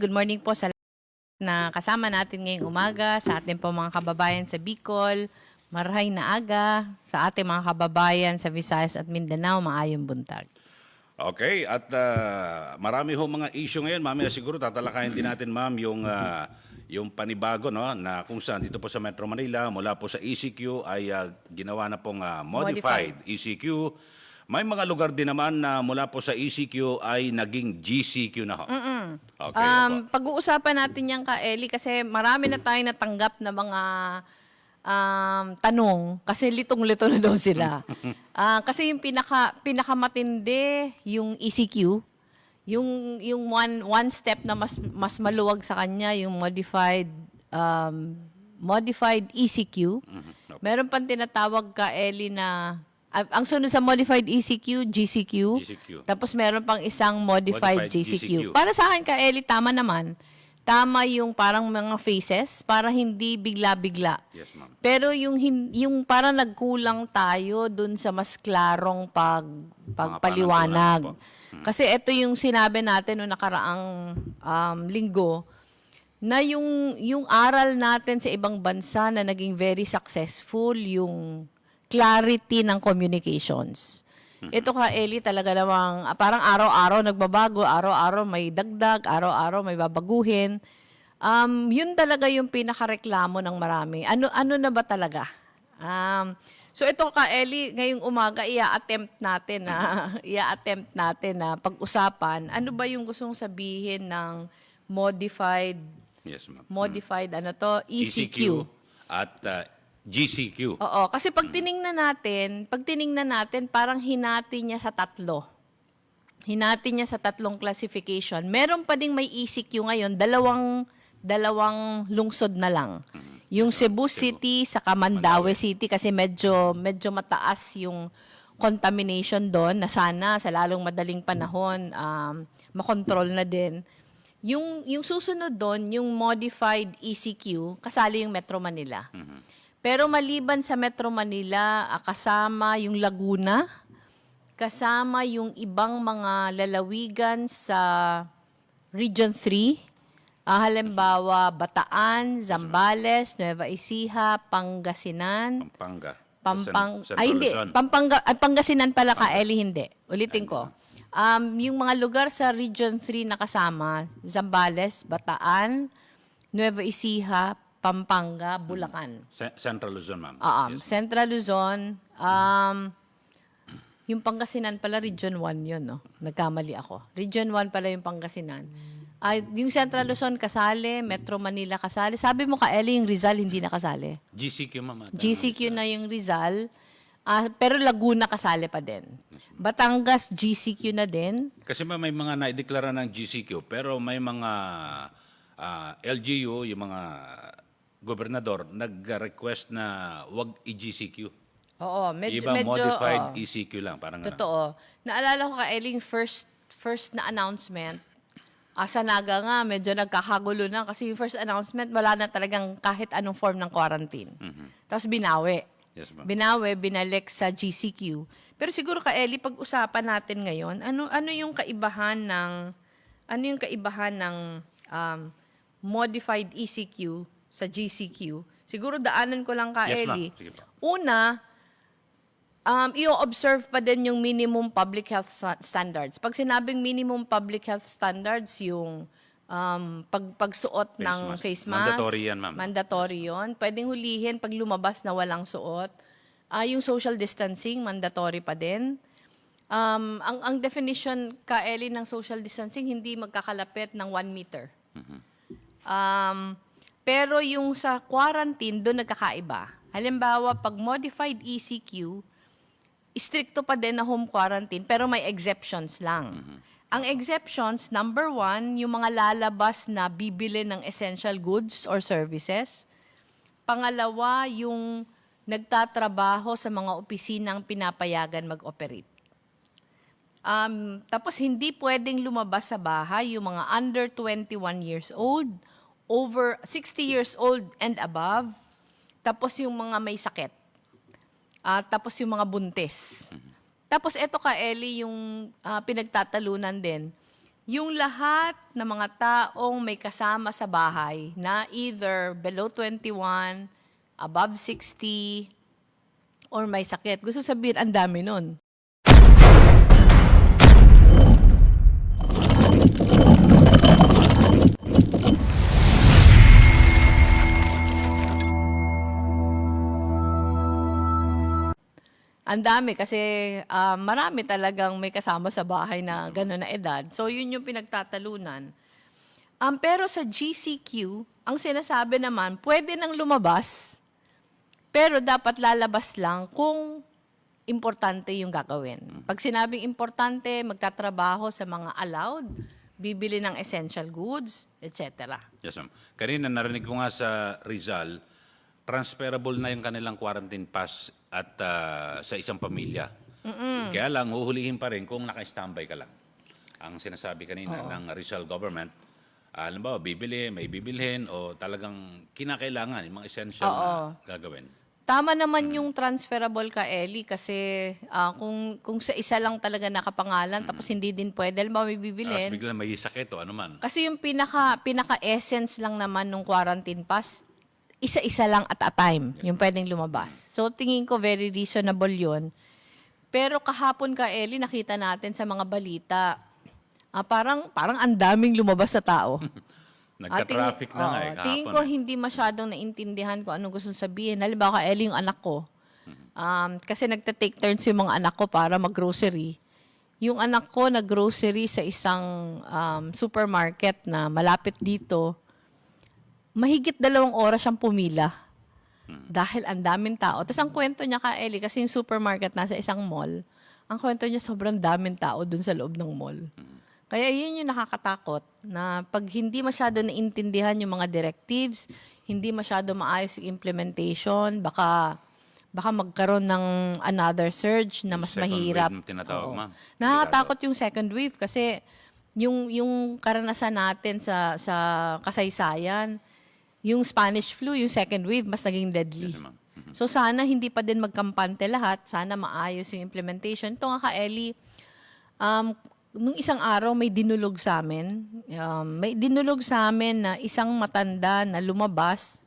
Good morning po sa na kasama natin ngayong umaga, sa ating po mga kababayan sa Bicol. Marahay na aga sa ating mga kababayan sa Visayas at Mindanao. Maayong buntag. Okay, at marami ho mga issue ngayon. Mamaya siguro tatalakayin din natin, ma'am, yung panibago, no, na kung saan dito po sa Metro Manila, mula po sa ECQ ay ginawa na pong modified ECQ. May mga lugar din naman na mula po sa ECQ ay naging GCQ na ho. Okay, opo. Pag-uusapan natin yan ka, Eli, kasi marami na tayo natanggap na mga tanong kasi litong-lito na daw sila. Kasi yung pinakamatindi yung ECQ, yung one step na mas maluwag sa kanya, yung modified ECQ. Opo. Meron pang tinatawag ka, Eli, na ang sunod sa modified ECQ, GCQ. GCQ. Tapos meron pang isang modified Modified GCQ. GCQ. Para sa akin ka, Eli, tama naman. Tama yung parang mga phases para hindi bigla-bigla. Yes, ma'am. Pero yung parang nagkulang tayo dun sa mas klarong pagpaliwanag. panuntunan Kasi ito yung sinabi natin noong nakaraang linggo, na yung aral natin sa ibang bansa na naging very successful, yung clarity ng communications. Ito ka, Eli, talaga namang parang araw-araw nagbabago, araw-araw may dagdag, araw-araw may babaguhin. Yun talaga yung pinakareklamo ng marami. Ano na ba talaga? So ito ka, Eli, ngayong umaga ia-attempt natin na pag-usapan. Ano ba yung gustong sabihin ng modified Yes, ma'am. ECQ? at GCQ. Oo, kasi pag tiningnan natin, parang hinati niya sa tatlo. Hinati niya sa tatlong classification. Meron pa ding may ECQ ngayon, dalawang lungsod na lang. Yung Cebu City sa Mandaue City kasi medyo mataas yung contamination doon na sana sa lalong madaling panahon makontrol na din. Yung susunod doon, yung modified ECQ, kasali yung Metro Manila. Pero maliban sa Metro Manila, kasama yung Laguna, kasama yung ibang mga lalawigan sa Region 3, halimbawa Bataan, Zambales, Nueva Ecija, Pangasinan, Pampanga. Central Luzon. Pangasinan pala ka, Eli, hindi. Ulitin ko. Yung mga lugar sa Region 3 na kasama, Zambales, Bataan, Nueva Ecija, Pampanga, Bulacan. Central Luzon, ma'am. Yes. Central Luzon. Yung Pangasinan pala, Region 1 yun, no? Nagkamali ako. Region 1 pala yung Pangasinan. Yung Central Luzon kasali, Metro Manila kasali. Sabi mo ka, Eli, yung Rizal hindi nakasali. GCQ, ma'am. GCQ na yung Rizal. Pero Laguna kasali pa din. Batangas, GCQ na din. Kasi may mga naideklara ng GCQ, pero may mga LGU, yung mga gobernador, nag-request na wag i-GCQ. Oo, medyo modified ECQ lang. Parang totoo. Naalala ko ka, Eling, first na announcement, sa Naga nga, medyo nagkakagulo na kasi yung first announcement, wala na talagang kahit anong form ng quarantine. Tapos binawi. Yes, ma'am. Binalik sa GCQ. Pero siguro ka, Eli, pag-usapan natin ngayon, ano yung kaibahan ng modified ECQ sa GCQ? Siguro daanan ko lang ka, Yes, ma'am. Eli. Sige po. Una, i-observe pa din yung minimum public health standards. Pag sinabing minimum public health standards, yung pagsuot ng face mask. Mandatory yan, ma'am. Mandatory yun. Pwedeng hulihin pag lumabas na walang suot. Yung social distancing, mandatory pa din. Ang definition ka, Eli, ng social distancing, hindi magkakalapit ng 1 meter. Pero yung sa quarantine, doon nagkakaiba. Halimbawa, pag modified ECQ, stricto pa din na home quarantine, pero may exceptions lang. Ang exceptions, number 1, yung mga lalabas na bibili ng essential goods or services. Pangalawa, yung nagtatrabaho sa mga opisinang pinapayagan mag-operate. Tapos hindi pwedeng lumabas sa bahay yung mga under 21 years old, over 60 years old and above, tapos yung mga may sakit, tapos yung mga buntis. Tapos eto ka, Eli, yung pinagtatalunan din, Yung lahat ng mga taong may kasama sa bahay na either below 21, above 60, or may sakit. Gusto sabihin, ang dami nun. Ang dami kasi marami talagang may kasama sa bahay na gano'n na edad. So, yun yung pinagtatalunan. Pero sa GCQ, ang sinasabi naman, pwede nang lumabas, pero dapat lalabas lang kung importante yung gagawin. Pag sinabing importante, magtatrabaho sa mga allowed, bibili ng essential goods, etc. Yes, ma'am. Kanina narinig ko nga sa Rizal, transferable na yung kanilang quarantine pass at sa isang pamilya. Kaya lang, huhulihin pa rin kung naka-standby ka lang. Ang sinasabi kanina ng Rizal government, alam ba, may bibilhin o talagang kinakailangan, yung mga essential na gagawin. Tama naman yung transferable ka, Ellie, kasi kung sa isa lang talaga nakapangalan, tapos hindi din pwede, alam ba, may Tapos bibilhin. bigla may sakit o ano man. Kasi yung pinaka-essence lang naman ng quarantine pass, isa-isa lang at a time yung pwedeng lumabas. So, tingin ko very reasonable yun. Pero kahapon ka, Ellie, nakita natin sa mga balita, parang ang daming lumabas na tao. Nagka-traffic na nga Tingin ko hindi masyadong naintindihan kung anong gusto sabihin. Halimbawa ka, Ellie, yung anak ko. Kasi nagta-take turns yung mga anak ko para mag-grocery. Yung anak ko nag-grocery sa isang supermarket na malapit dito. Mahigit 2 oras siyang pumila. Dahil ang daming tao. Tapos ang kwento niya ka, Ellie, kasi yung supermarket nasa isang mall, ang kwento niya sobrang daming tao dun sa loob ng mall. Kaya yun yung nakakatakot na pag hindi masyado naintindihan yung mga directives, hindi masyado maayos yung implementation, baka magkaroon ng another surge na mas Second mahirap. wave na tinatawag, Oo. ma'am. Nakakatakot yung second wave kasi yung karanasan natin sa kasaysayan, yung Spanish flu, yung second wave, mas naging deadly. Yes, ma'am. So sana hindi pa din magkampante lahat, sana maayos yung implementation. Ito nga ka, Ellie, nung isang araw may dinulog sa amin. May dinulog sa amin na isang matanda na lumabas.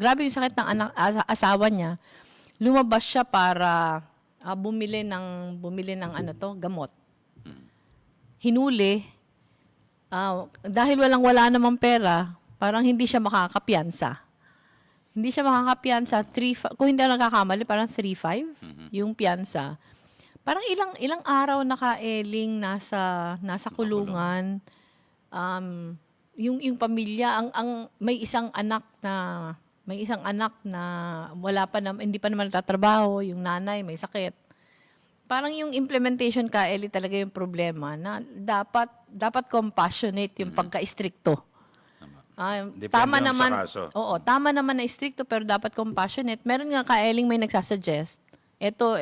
Grabe yung sakit ng asawa niya. Lumabas siya para bumili ng gamot. Hinuli. Dahil wala namang pera, parang hindi siya makakapiyansa. Hindi siya makakapiyansa. Kung hindi ako nagkakamali, parang 3,500 yung piyansa. Parang ilang araw naka-eling nasa kulungan. Yung pamilya, may isang anak na hindi pa naman nagtatrabaho, yung nanay may sakit. Parang yung implementation ka, Eli, talaga yung problema na dapat compassionate yung pagka-istrikto. Tama lang naman. sa kaso. Oo, tama naman na istrikto pero dapat compassionate. Meron nga ka, Eling, may nagsasuggest. Ito,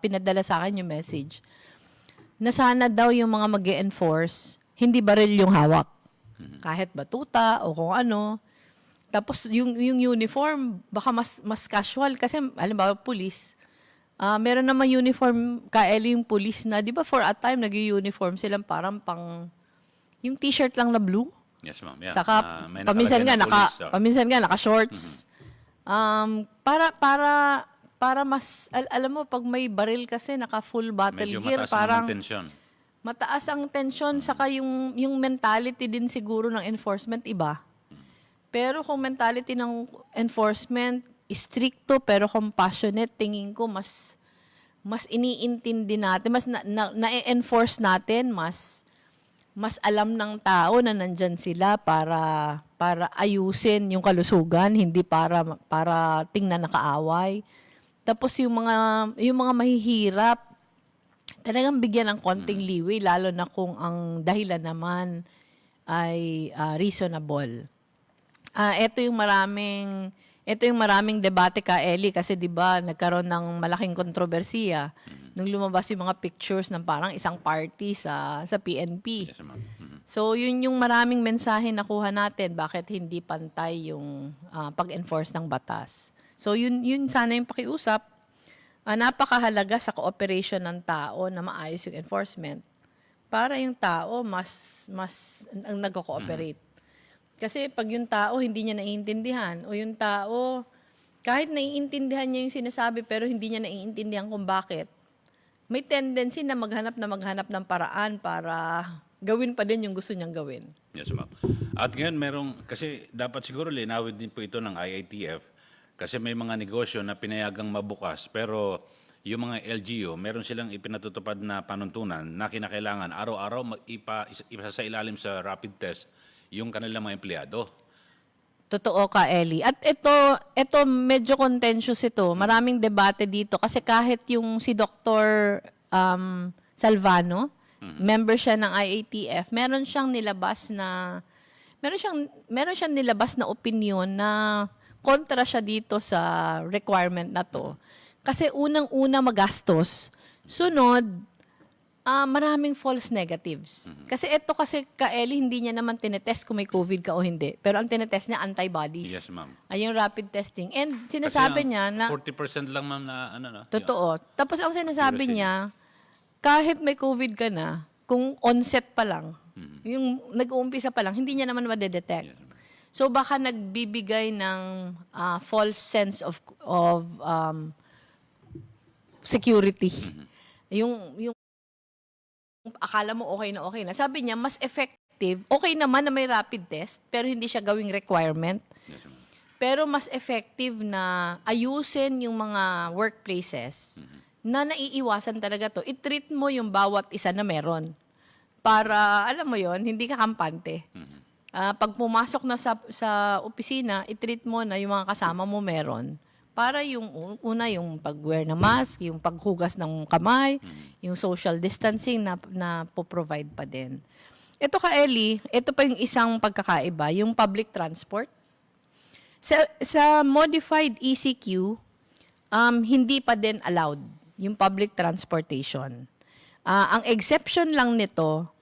pinadala sa akin yung message. Na sana daw yung mga mag-e-enforce, hindi baril yung hawak. Kahit batuta o kung ano. Tapos yung uniform, baka mas casual. Kasi, halimbawa, police. Meron naman uniform, Kaeli, yung police na, di ba for a time, nag-uniform silang parang yung t-shirt lang na blue. Yes, ma'am. Yeah. Saka, May paminsan nakalagay na police, paminsan nga, naka-shorts. Para mas, alam mo, pag may baril kasi, naka-full battle medyo gear, mataas parang naman tensyon. mataas ang tension, saka yung mentality din siguro ng enforcement iba. Pero kung mentality ng enforcement, stricto pero compassionate, tingin ko mas iniintindi natin, mas na-enforce natin, mas alam ng tao na nandyan sila para ayusin yung kalusugan, hindi para tingnan nakaaway. Tapos yung mga mahihirap, talagang bigyan ng konting leeway, lalo na kung ang dahilan naman ay reasonable. Ito yung maraming debate ka, Eli, kasi 'di ba nagkaroon ng malaking kontrobersiya nung lumabas yung mga pictures ng parang isang party sa PNP. Yes, ma'am. So yun yung maraming mensahe nakuha natin bakit hindi pantay yung pag-enforce ng batas. So yun sana yung pakiusap. Napakahalaga sa cooperation ng tao na maayos yung enforcement. para yung tao mas ang nagko-cooperate. Kasi pag yung tao hindi niya naiintindihan o yung tao kahit naiintindihan niya yung sinasabi pero hindi niya naiintindihan kung bakit, may tendency na maghanap ng paraan para gawin pa din yung gusto niyang gawin. Yes, ma'am. At ngayon kasi dapat siguro linawin din po ito ng IITF kasi may mga negosyo na pinayagang mabukas pero yung mga LGU, meron silang ipinatutupad na panuntunan na kinakailangan araw-araw isa sa ilalim sa rapid test yung kanilang mga empleyado. Totoo ka, Ellie. At ito medyo contentious ito. Maraming debate dito kasi kahit yung si Dr. Salvano, member siya ng IATF, meron siyang nilabas na opinion na kontra siya dito sa requirement na to. Kasi unang-una magastos, sunod maraming false negatives. Kasi ito Kaeli, hindi niya naman tinetest kung may COVID ka o hindi. Pero ang tinetest niya antibodies. Yes, ma'am. Ay yung rapid testing. And sinasabi Kasi niya na 40% lang, ma'am, na no? totoo. Tapos ang sinasabi niya, kahit may COVID ka na, kung onset pa lang, yung nag-uumpisa pa lang, hindi niya naman madedetect. So baka nagbibigay ng false sense of security. Yung akala mo okay na. Sabi niya, mas effective, okay naman na may rapid test, pero hindi siya gawing requirement. Yes, ma'am. Pero mas effective na ayusin yung mga workplaces na naiiwasan talaga to. I-treat mo yung bawat isa na meron. Para, alam mo yon hindi ka kampante. Pag pumasok na sa opisina, i-treat mo na yung mga kasama mo meron. Para yung yung pag-wear ng mask, yung paghugas ng kamay, yung social distancing na po-provide pa din. Ito Ellie, ito pa yung isang pagkakaiba, yung public transport. Sa modified ECQ, hindi pa din allowed yung public transportation. Ang exception lang nito,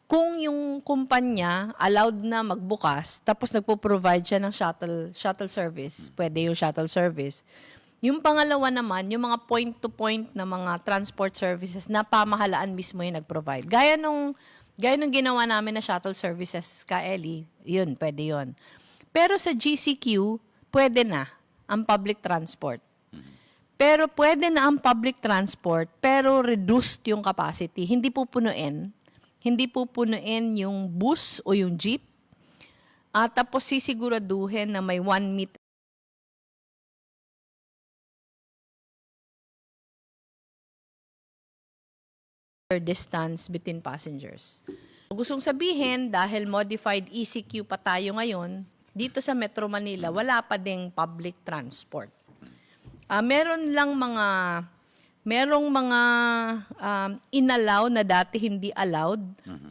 kung yung kumpanya allowed na magbukas, tapos nagpo-provide siya ng shuttle service, pwede yung shuttle service. Yung pangalawa naman, yung mga point-to-point na mga transport services na pamahalaan mismo yung nag-provide. Gaya nung ginawa namin na shuttle services, Ellie, yun, pwede yun. Pero sa GCQ, pwede na ang public transport. Pero pwede na ang public transport, pero reduced yung capacity. Hindi pupunuin yung bus o yung jeep. Tapos sisiguraduhin na may 1 meter distance between passengers. Gustong sabihin, dahil modified ECQ pa tayo ngayon, dito sa Metro Manila, wala pa ding public transport. Merong mga inallow na dati hindi allowed.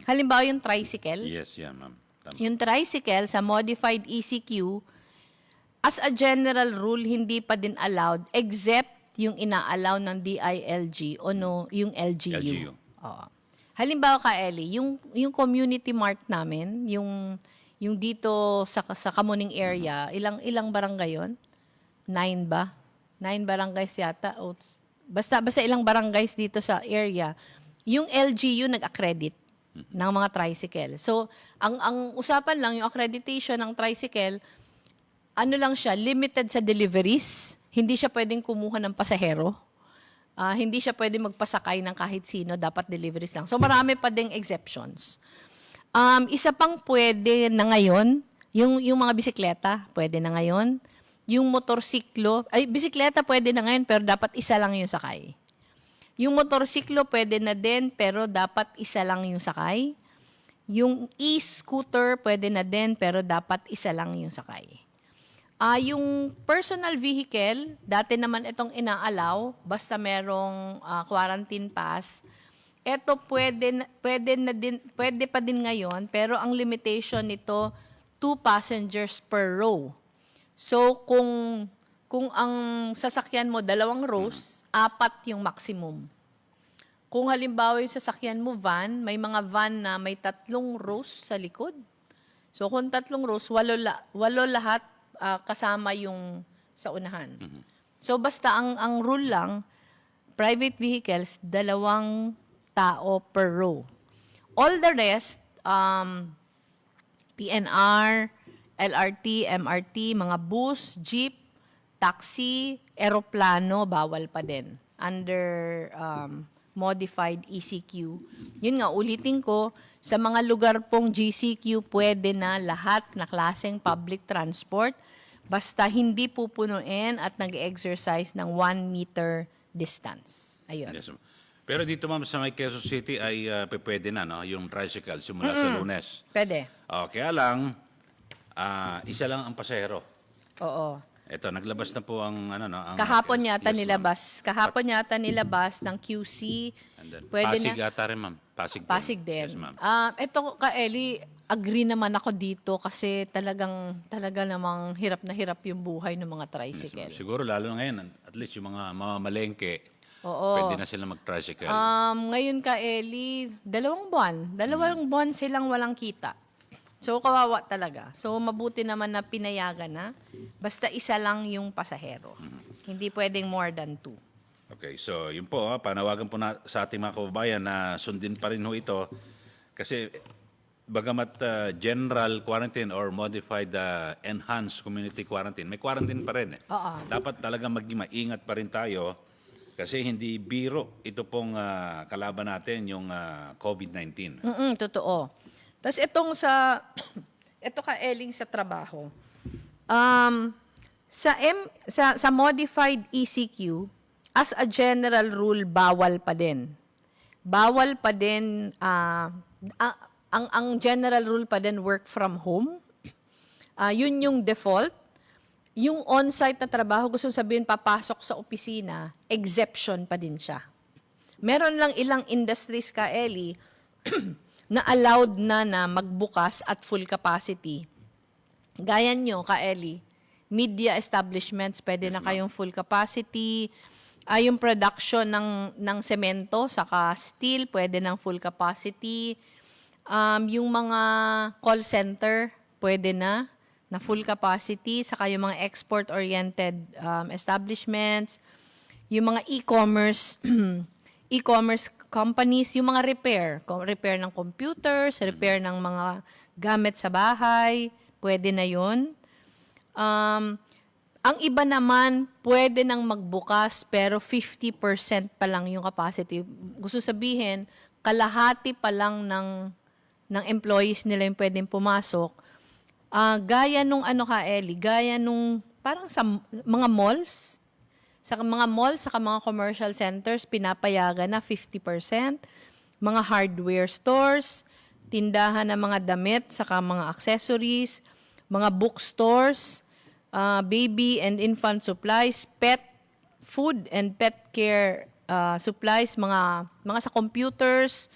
Halimbawa yung tricycle. Yes, yeah, ma'am. Tama. Yung tricycle sa modified ECQ, as a general rule, hindi pa din allowed except yung ina-allow ng DILG o yung LGU. LGU. Oo. Halimbawa Ellie, yung community mart namin, yung dito sa Kamuning area, ilang barangay yun? 9 ba? 9 barangays yata. Basta ilang barangays dito sa area. Yung LGU nag-accredit ng mga tricycle. So, ang usapan lang, yung accreditation ng tricycle, lang siya, limited sa deliveries. Hindi siya pwedeng kumuha ng pasahero. Hindi siya pwedeng magpasakay ng kahit sino, dapat deliveries lang. So, marami pa ding exceptions. Isa pang pwede na ngayon, yung mga bisikleta, pwede na ngayon. Yung motorsiklo, bisikleta pwede na ngayon, pero dapat isa lang yung sakay. Yung motorsiklo pwede na din, pero dapat isa lang yung sakay. Yung e-scooter pwede na din, pero dapat isa lang yung sakay. Yung personal vehicle, dati naman itong ina-allow, basta merong quarantine pass. Ito pwede pa din ngayon, pero ang limitation nito, 2 passengers per row. So, kung ang sasakyan mo 2 rows, 4 yung maximum. Kung halimbawa yung sasakyan mo van, may mga van na may 3 rows sa likod. So, kung 3 rows, 8 lahat kasama yung sa unahan. So, basta ang rule lang, private vehicles, 2 tao per row. All the rest, PNR, LRT, MRT, mga bus, jeep, taxi, eroplano, bawal pa din under modified ECQ. Yun nga, ulitin ko, sa mga lugar pong GCQ, pwede na lahat na klaseng public transport basta hindi pupunuin at nag-exercise ng 1 meter distance. Ayun. Yes, ma'am. Pero dito ma'am sa may Quezon City ay pwede na, no? Yung tricycle simula sa Lunes. Pwede. Kaya lang, isa lang ang pasahero. Oo. Ito, naglabas na po ang ano no, ang Kahapon yata Yes, nilabas. Kahapon yata nilabas ng QC. ma'am. And then, Pwede Pasig na. yata rin, ma'am. Pasig din. Yes, ma'am. Ito, Ka-Eli, agree naman ako dito kasi talaga namang hirap na hirap yung buhay ng mga tricycle. Siguro lalo na ngayon, at least yung mga mamamalengke, Oo. pwede na sila mag-tricycle. Ngayon, Ka-Eli, 2 buwan. 2 buwan silang walang kita. So, kawawa talaga. So, mabuti naman na pinayagan na. Basta isa lang yung pasahero. Hindi pwedeng more than 2. Okay, so yun po, panawagan po na sa ating mga kababayan na sundin pa rin ho ito. Kasi bagamat general quarantine or modified enhanced community quarantine, may quarantine pa rin. Oo. Dapat talaga maging maingat pa rin tayo kasi hindi biro ito pong kalaban natin, yung COVID-19. Totoo. Tapos ito Ka-Eling sa trabaho. Sa modified ECQ, as a general rule, bawal pa din. Bawal pa din, ang general rule pa din, work from home. Yun yung default. Yung on-site na trabaho, gusto sabihin, papasok sa opisina, exception pa din siya. Meron lang ilang industries, Ka-Eli, na allowed na magbukas at full capacity. Gaya nyo, Ka-Eli, media establishments, pwede na kayong full capacity. Yung production ng semento, saka steel, pwede ng full capacity. Yung mga call center, pwede na full capacity. Saka yung mga export-oriented establishments. Yung mga e-commerce, e-commerce companies, yung mga repair ng computers, repair ng mga gamit sa bahay, pwede na yun. Ang iba naman, pwede nang magbukas pero 50% pa lang yung capacity. Gusto sabihin, kalahati pa lang ng employees nila yung pwedeng pumasok. Gaya nung Ka-Eli, gaya nung parang sa mga malls, sa mga commercial centers, pinapayagan na 50%. Mga hardware stores, tindahan ng mga damit, saka mga accessories, mga bookstores, baby and infant supplies, pet food and pet care supplies, mga sa computers,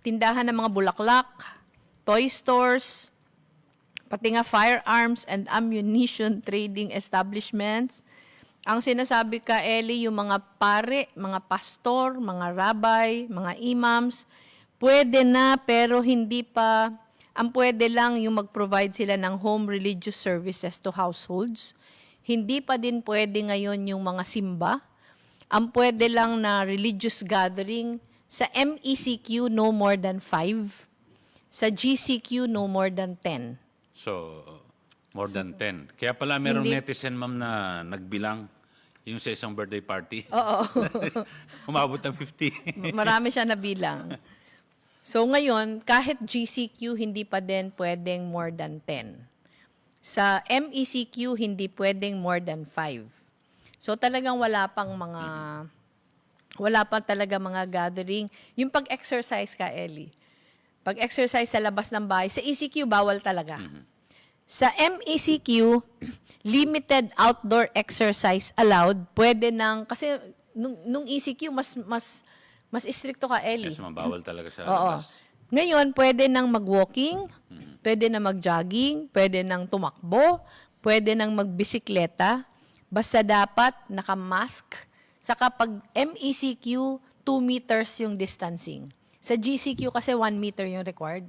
tindahan ng mga bulaklak, toy stores, pati nga firearms and ammunition trading establishments. Ang sinasabi, Ka-Eli, yung mga pare, mga pastor, mga rabbi, mga imams, pwede na pero hindi pa. Ang pwede lang yung mag-provide sila ng home religious services to households. Hindi pa din pwede ngayon yung mga simba. Ang pwede lang na religious gathering. Sa MECQ, no more than 5. Sa GCQ, no more than 10. So, more than 10. Kaya pala merong Hindi. netizen, ma'am, na nagbilang yung sa isang birthday party. Oo. Umabot ng 50. Marami siya nabilang. So ngayon, kahit GCQ, hindi pa din pwedeng more than 10. Sa MECQ, hindi pwedeng more than 5. So talagang wala pa talaga mga gathering. Yung pag-exercise, Ka-Eli. Pag-exercise sa labas ng bahay, sa ECQ, bawal talaga. Sa MECQ, limited outdoor exercise allowed. Pwede nang, kasi nung ECQ, mas stricto, Ka-Eli. Yes, ma'am, bawal talaga sa Oo. labas. Ngayon, pwede nang mag-walking, pwede nang mag-jogging, pwede nang tumakbo, pwede nang magbisikleta, basta dapat naka-mask. Saka pag MECQ, 2 meters yung distancing. Sa GCQ kasi 1 meter yung required.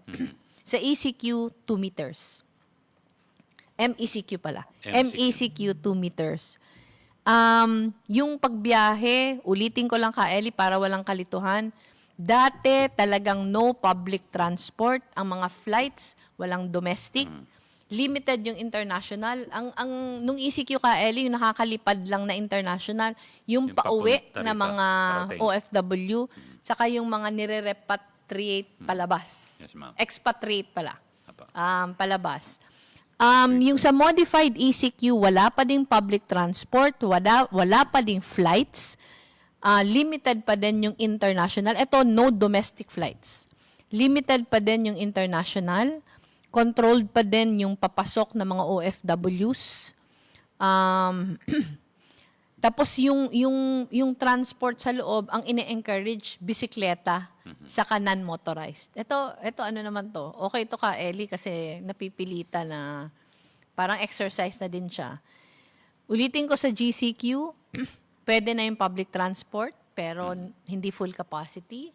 Sa ECQ, 2 meters. MECQ pala. MECQ, 2 meters. Yung pagbiyahe, ulitin ko lang, Ka-Eli, para walang kalituhan, Dati talagang no public transport, ang mga flights walang domestic, limited yung international. Ang nung ECQ ka Ellie, yung nakakalipad lang na international, yung Yung pauwi papunta na rito, mga parating. OFW, saka yung mga nire-repatriate palabas. Yes, ma'am. Expatriate pala. Apa. Palabas. Yung sa modified ECQ, wala pa ding public transport, wala pa ding flights, limited pa din yung international. Ito, no domestic flights. Limited pa din yung international, controlled pa din yung papasok ng mga OFWs. Tapos yung transport sa loob, ang ine-encourage, bisikleta, saka non-motorized. Ito ano naman to? Okay to ka, Ellie, kasi napipilita na parang exercise na din siya. Ulitin ko sa GCQ, pwede na yung public transport, pero hindi full capacity.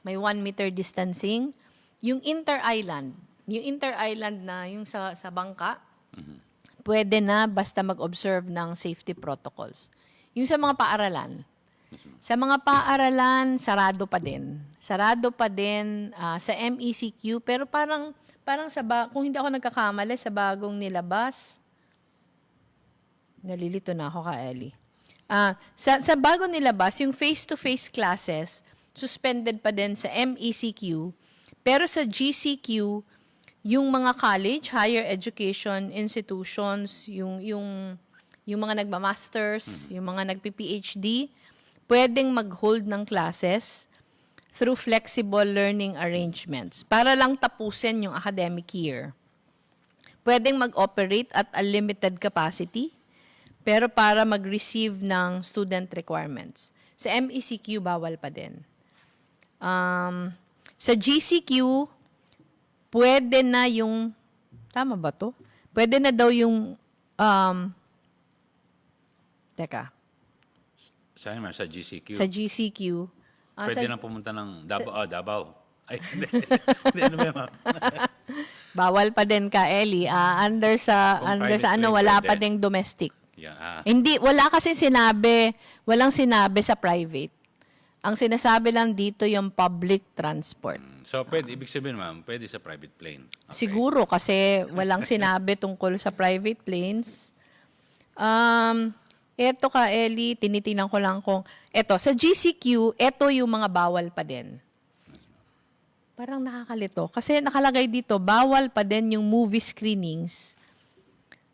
May 1 meter distancing. Yung inter-island na yung sa bangka, pwede na basta mag-observe ng safety protocols. Yung sa mga paaralan, sarado pa din. Sarado pa din sa MECQ, pero parang kung hindi ako nagkakamali, sa bagong nilabas, nalilito na ako ka, Ellie. Sa bagong nilabas, yung face-to-face classes, suspended pa din sa MECQ, pero sa GCQ, yung mga college, higher education institutions, yung mga nagma-masters, yung mga nagpi-PhD, pwedeng mag-hold ng classes through flexible learning arrangements para lang tapusin yung academic year. Pwedeng mag-operate at a limited capacity, pero para mag-receive ng student requirements. Sa MECQ, bawal pa din. Sa GCQ, pwede na yung, tama ba to? Pwede na daw yung, teka, Saan ma'am? Sa GCQ? sa GCQ. Pwede na pumunta ng Davao. Davao. Ay, hindi. Hindi, ano ba yun, ma'am? Bawal pa din ka, Ellie. Under sa Kung private ano, plane, wala pwede. pa ding domestic. Yeah, Hindi, walang sinabi sa private. Ang sinasabi lang dito yung public transport. So, pwede, ibig sabihin, ma'am, pwede sa private plane. Okay. Siguro kasi walang sinabi tungkol sa private planes. Eto ka, Ellie, tinitingnan ko lang kung, sa GCQ, eto yung mga bawal pa din. Parang nakakalito. Kasi nakalagay dito, bawal pa din yung movie screenings.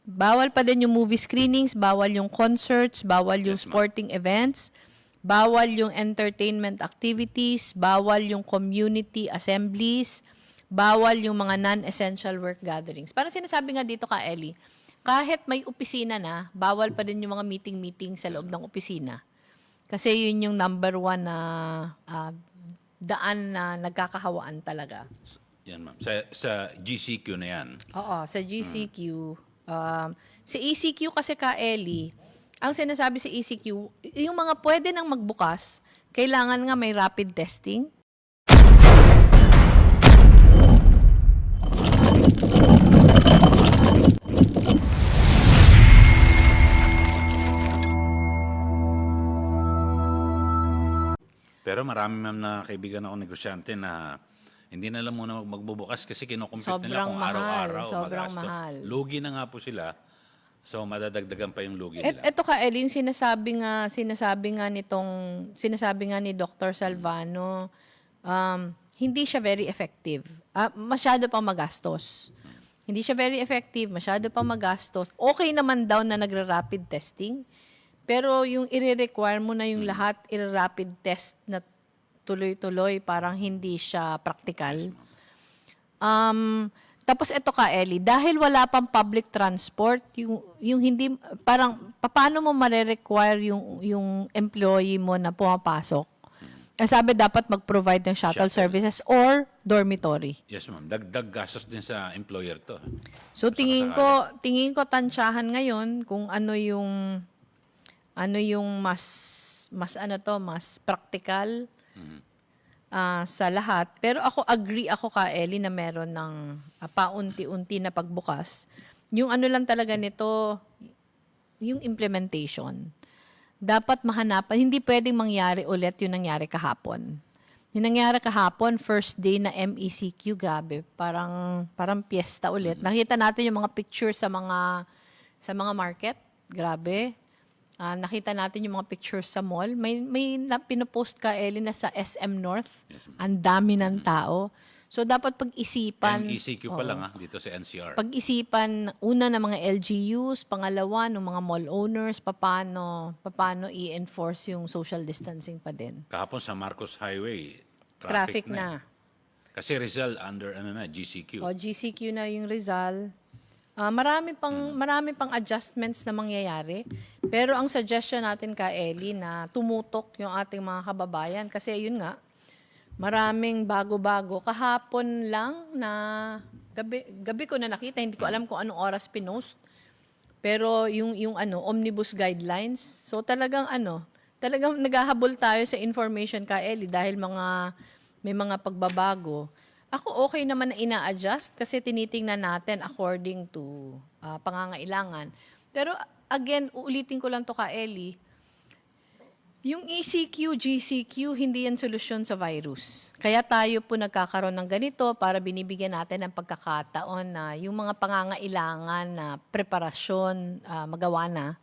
Bawal pa din yung movie screenings, bawal yung concerts, bawal yung Yes, ma'am. sporting events, bawal yung entertainment activities, bawal yung community assemblies, bawal yung mga non-essential work gatherings. Parang sinasabi nga dito ka, Ellie, kahit may opisina na, bawal pa din yung mga meeting-meeting sa loob ng opisina. Kasi yun yung number 1 na daan na nagkakahawaan talaga. Yan, ma'am. Sa GCQ na yan. Oo, sa GCQ. Sa ECQ kasi ka, Ellie, ang sinasabi sa ECQ, yung mga pwede nang magbukas, kailangan nga may rapid testing. Pero marami, ma'am, na kaibigan ako negosyante na hindi na lang muna magbubukas kasi kinukumpit nila Sobrang kung mahal, araw-araw sobrang magastos. mahal. Lugi na nga po sila. So, madadagdagan pa yung lugi nila. Ito ka, Ellie, yung sinasabi nga ni Dr. Salvano, hindi siya very effective. Masyado pang magastos. Hindi siya very effective, masyado pang magastos. Okay naman daw na nagra-rapid testing, pero yung i-require mo na yung lahat i-rapid test na tuloy-tuloy, parang hindi siya practical. Tapos ito ka, Ellie, dahil wala pang public transport, yung hindi, parang, paano mo mare-require yung employee mo na pumapasok? Sabi, dapat mag-provide ng shuttle services or dormitory. Yes, ma'am. Dagdag gastos din sa employer to. So, tingin ko tansyahan ngayon kung ano yung mas practical sa lahat. Pero agree ako ka, Ellie, na meron ng paunti-unti na pagbukas. Yung ano lang talaga nito, yung implementation. Dapat mahanapan, hindi pwedeng mangyari ulit yung nangyari kahapon. Yung nangyari kahapon, first day na MECQ, grabe, parang piyesta ulit. Nakita natin yung mga pictures sa mga market, grabe. Nakita natin yung mga pictures sa mall. May pinopost ka, Ellie, na sa SM North. Ang dami ng tao. So, dapat pag-isipan. MECQ pa lang dito sa NCR. Pag-isipan, una ng mga LGUs, pangalawa ng mga mall owners, paano i-enforce yung social distancing pa din. Kahapon sa Marcos Highway, Traffic traffic na. Kasi Rizal under GCQ. O, GCQ na yung Rizal. Marami pang adjustments na mangyayari. Pero ang suggestion natin ka, Ellie, na tumutok yung ating mga kababayan. Kasi yun nga, maraming bago-bago. Kahapon lang na gabi ko na nakita, hindi ko alam kung anong oras pinost. Pero yung omnibus guidelines, so talagang naghahabol tayo sa information ka, Ellie, dahil may mga pagbabago. Ako okay naman na ina-adjust kasi tinitingnan natin according to pangangailangan. Pero again, uulitin ko lang to ka, Ellie, yung ECQ, GCQ, hindi yan solusyon sa virus. Kaya tayo po nagkakaroon ng ganito para binibigyan natin ng pagkakataon na yung mga pangangailangan na preparasyon magawa na.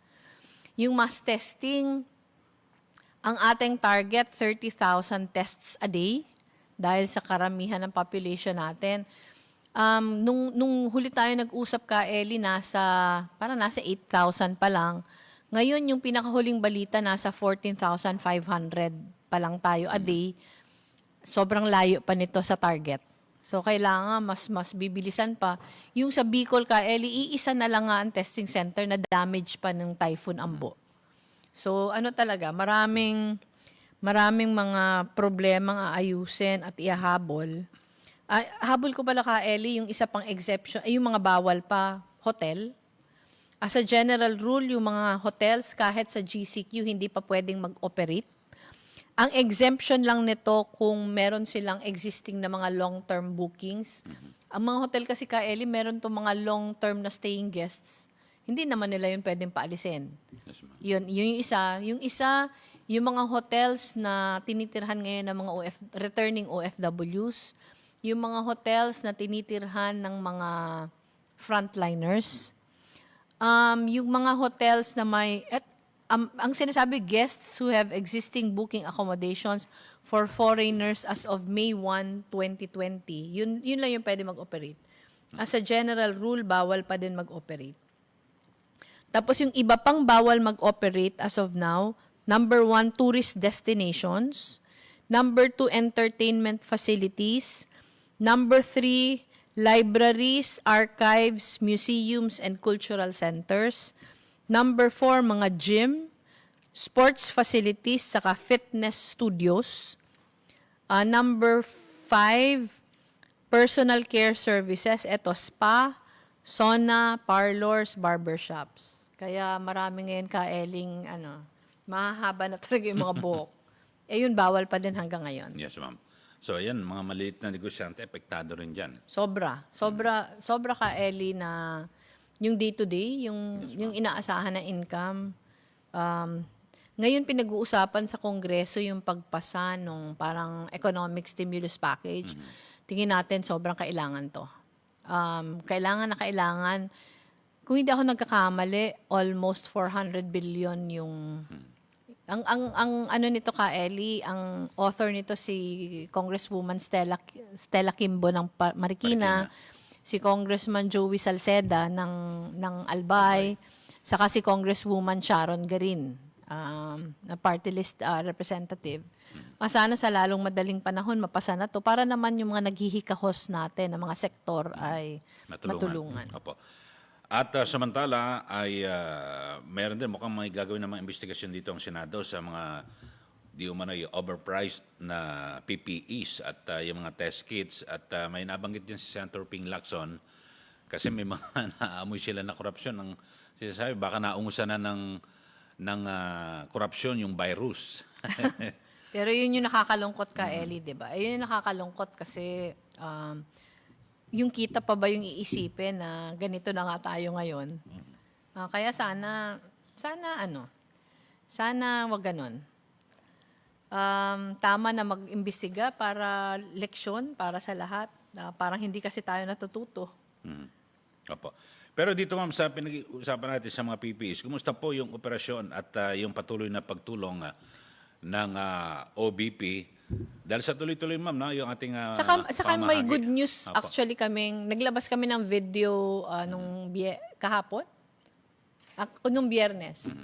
Yung mass testing, ang ating target, 30,000 tests a day dahil sa karamihan ng population natin. Nung huli tayo nag-usap ka, Ellie, nasa 8,000 pa lang. Ngayon, yung pinakahuling balita, nasa 14,500 pa lang tayo a day. Sobrang layo pa nito sa target. So, kailangan mas bibilisan pa. Yung sa Bicol ka, Ellie, iisa na lang nga ang testing center na damage pa ng Typhoon Ambo. So, talaga, maraming mga problemang aayusin at ihahabol. Habol ko pala ka, Ellie, yung isa pang exception, yung mga bawal pa, hotel. As a general rule, yung mga hotels, kahit sa GCQ, hindi pa pwedeng mag-operate. Ang exemption lang nito kung meron silang existing na mga long-term bookings. Ang mga hotel kasi ka, Ellie, meron itong mga long-term na staying guests. Hindi naman nila yun pwedeng paalisin. Yun yung isa. Yung mga hotels na tinitirhan ngayon ng mga returning OFWs, yung mga hotels na tinitirhan ng mga frontliners, yung mga hotels na ang sinasabi, guests who have existing booking accommodations for foreigners as of May 1, 2020, yun lang yung pwede mag-operate. As a general rule, bawal pa din mag-operate. Tapos yung iba pang bawal mag-operate as of now, number 1, tourist destinations. Number 2, entertainment facilities. Number 3, libraries, archives, museums, and cultural centers. Number 4, mga gym, sports facilities, saka fitness studios. Number 5, personal care services. Ito, spa, sauna, parlors, barbershops. Kaya marami ngayon kaeling, mahahaba na talaga yung mga buhok. Yun, bawal pa din hanggang ngayon. Yes, ma'am. So, ayan, mga maliit na negosyante, apektado rin dyan. Sobra ka, Ellie, na yung day-to-day, yung inaasahan na income. Ngayon, pinag-uusapan sa Kongreso yung pagpasa nung parang economic stimulus package. Tingin natin, sobrang kailangan to. Kailangan, kung hindi ako nagkakamali, almost 400 billion yung... Ang nito ka, Ellie, ang author nito si Congresswoman Stella Kimbo ng Marikina, si Congressman Joey Salceda ng Albay, saka si Congresswoman Sharon Garin, na party list representative. Sana sa lalong madaling panahon mapasa na to para naman yung mga naghihikahos natin ng mga sektor ay matulungan. Opo. At samantala ay meron din mukhang may gagawin ng mga investigasyon dito ang Senado sa mga di umano yung overpriced na PPEs at yung mga test kits at may nabanggit din si Senator Ping Lacson kasi may mga naamoy sila na korupsyon ng sinasabi baka naungusan na ng korupsyon yung virus. Pero yun yung nakakalungkot ka, Ellie, di ba? Yun yung nakakalungkot kasi yung kita pa ba yung iisipin na ganito na nga tayo ngayon. Kaya sana wag ganon. tama na mag-imbestiga para leksyon, para sa lahat. Parang hindi kasi tayo natututo. Opo. Pero dito ma'am, sa pinag-uusapan natin sa mga PPEs, kumusta po yung operasyon at yung patuloy na pagtulong ng OBP? Dahil sa tuloy-tuloy ma'am, no, yung ating Saka may pamahagi. good news Opo. actually naglabas kami ng video kahapon, nung Biyernes.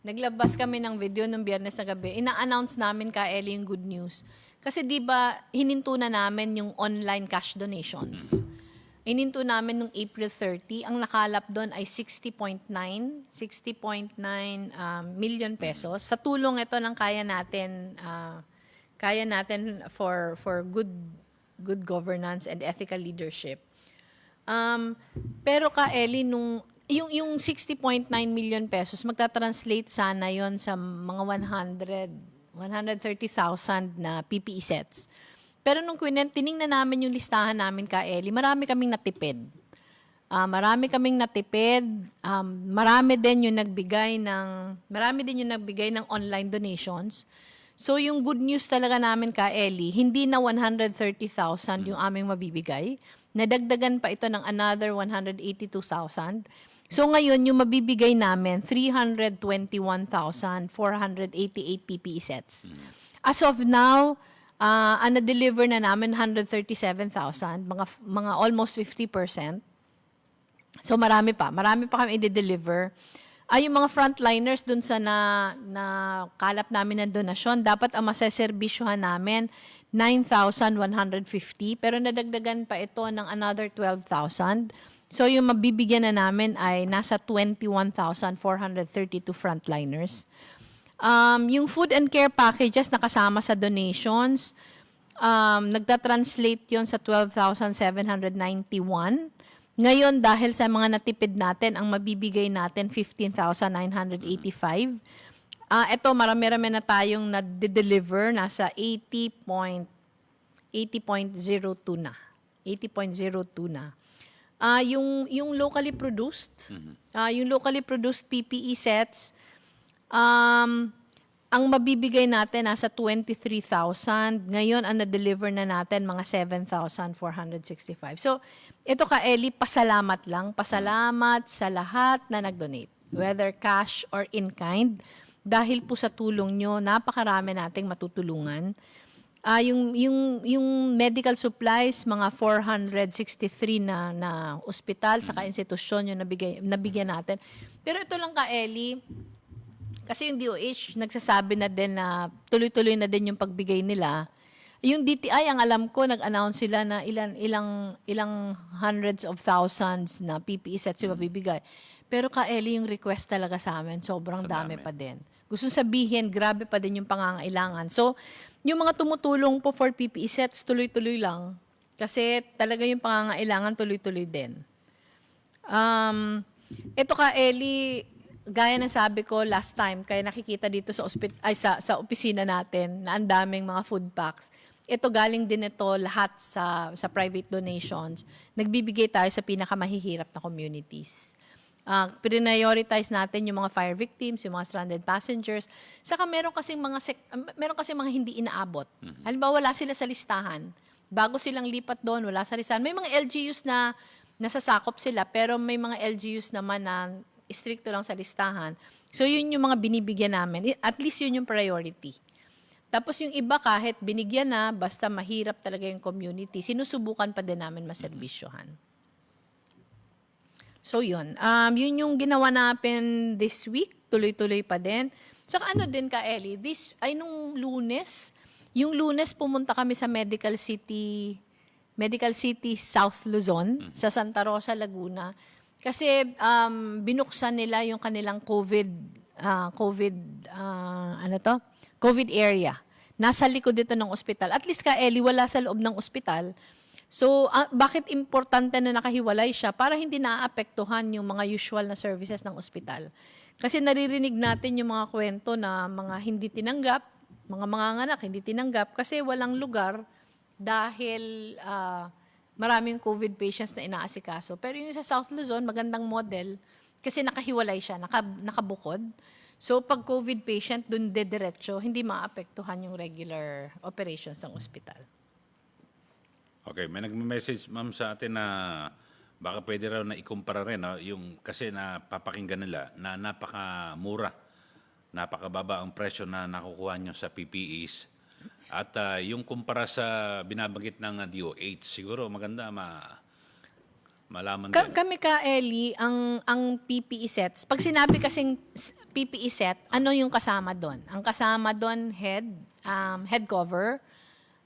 Naglabas kami ng video nung Biyernes na gabi. Ina-announce namin ka Ellie yung good news. Kasi 'di ba hininto na namin yung online cash donations. Hininto namin nung April 30, ang nakalap doon ay 60.9 million pesos. Sa tulong ito ng kaya natin for good governance and ethical leadership. Pero ka Ellie, yung 60.9 million pesos, magta-translate sana yon sa mga 130,000 na PPE sets. Pero nung tiningnan namin yung listahan namin ka Ellie, marami kaming natipid. Marami din yung nagbigay ng online donations. So yung good news talaga namin ka Ellie, hindi na 130,000 yung aming mabibigay. Nadagdagan pa ito ng another 182,000. So ngayon yung mabibigay namin 321,488 PPE sets. As of now, na-deliver na namin 137,000, mga almost 50%. So marami pa kami i-deliver. Yung mga frontliners dun sa na kalap namin ng donasyon, dapat ang maseserbisyohan namin 9,150, pero nadagdagan pa ito ng another 12,000. So yung mabibigyan na namin ay nasa 21,432 frontliners. Yung food and care packages na kasama sa donations, nagta-translate yon sa 12,791. Ngayon, dahil sa mga natipid natin, ang mabibigay natin 15,985. Ito, marami-rami na tayong na-deliver, nasa 80.02 na. 80.02 na. Yung locally produced, PPE sets, ang mabibigay natin nasa 23,000. Ngayon, ang na-deliver na natin mga 7,465. So, ito ka Ellie, pasalamat lang. Pasalamat sa lahat na nag-donate. Whether cash or in-kind. Dahil po sa tulong nyo, napakarami nating matutulungan. Yung medical supplies, mga 463 na ospital, saka institusyon yung nabigyan natin. Pero ito lang ka Ellie, kasi yung DOH, nagsasabi na din na tuloy-tuloy na din yung pagbigay nila. Yung DTI, ang alam ko, nag-announce sila na ilang hundreds of thousands na PPE sets yung mabibigay. Pero ka Ellie, yung request talaga sa amin, sobrang dami pa din. Gusto sabihin, grabe pa din yung pangangailangan. So, yung mga tumutulong po for PPE sets, tuloy-tuloy lang. Kasi talaga yung pangangailangan, tuloy-tuloy din. Ito ka Ellie, gaya ng sabi ko last time, kaya nakikita dito sa opisina natin na ang daming mga food packs. Ito galing din ito lahat sa private donations. Nagbibigay tayo sa pinakamahihirap na communities. Prioritize natin yung mga fire victims, yung mga stranded passengers. Saka meron kasing mga hindi inaabot. Halimbawa, wala sila sa listahan. Bago silang lipat doon, wala sa listahan. May mga LGUs na nasasakop sila, pero may mga LGUs naman na stricto lang sa listahan. So, yun yung mga binibigyan namin. At least yun yung priority. Tapos yung iba kahit binigyan na, basta mahirap talaga yung community, sinusubukan pa din namin maserbisyohan. So, yun. Yun yung ginawa natin this week. Tuloy-tuloy pa din. Saka ano din ka, Ellie, nung Lunes, yung Lunes pumunta kami sa Medical City South Luzon, sa Santa Rosa, Laguna. Kasi binuksan nila yung kanilang COVID area. Nasa likod dito ng ospital. At least ka Ellie, wala sa loob ng ospital. So, bakit importante na nakahiwalay siya? Para hindi naaapektuhan yung mga usual na services ng ospital. Kasi naririnig natin yung mga kwento na mga hindi tinanggap, mga manganganak hindi tinanggap kasi walang lugar dahil maraming COVID patients na inaasikaso. Pero yung sa South Luzon, magandang model kasi nakahiwalay siya, nakabukod. So, pag COVID patient, dun dediretso, hindi maapektuhan yung regular operations ng ospital. Okay, may nagme-message ma'am sa atin na baka pwede raw na ikumpara rin, no? Yung, kasi napapakinggan nila na napakamura, napakababa ang presyo na nakukuha nyo sa PPEs. At yung kumpara sa binabanggit ng DOH, siguro maganda malaman din. Kami ka, Ellie, ang PPE sets, pag sinabi kasing PPE set, ano yung kasama doon? Ang kasama doon, head cover,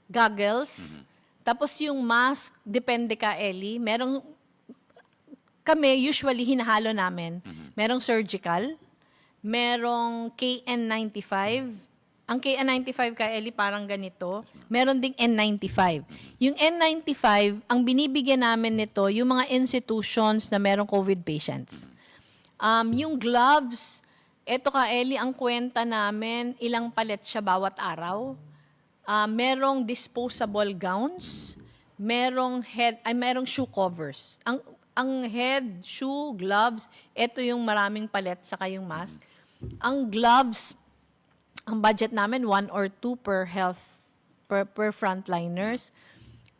goggles, tapos yung mask, depende ka, Ellie, kami usually hinahalo namin, merong surgical, merong KN95, ang KN95 ka, Ellie, parang ganito. Meron ding N95. Yung N95, ang binibigyan namin nito, yung mga institutions na merong COVID patients. Yung gloves, eto ka, Ellie, ang kwenta namin, ilang palet siya bawat araw. Merong disposable gowns, merong shoe covers. Ang head, shoe, gloves, eto yung maraming palet saka yung mask. Ang gloves, ang budget namin 1 or 2 per per frontliners.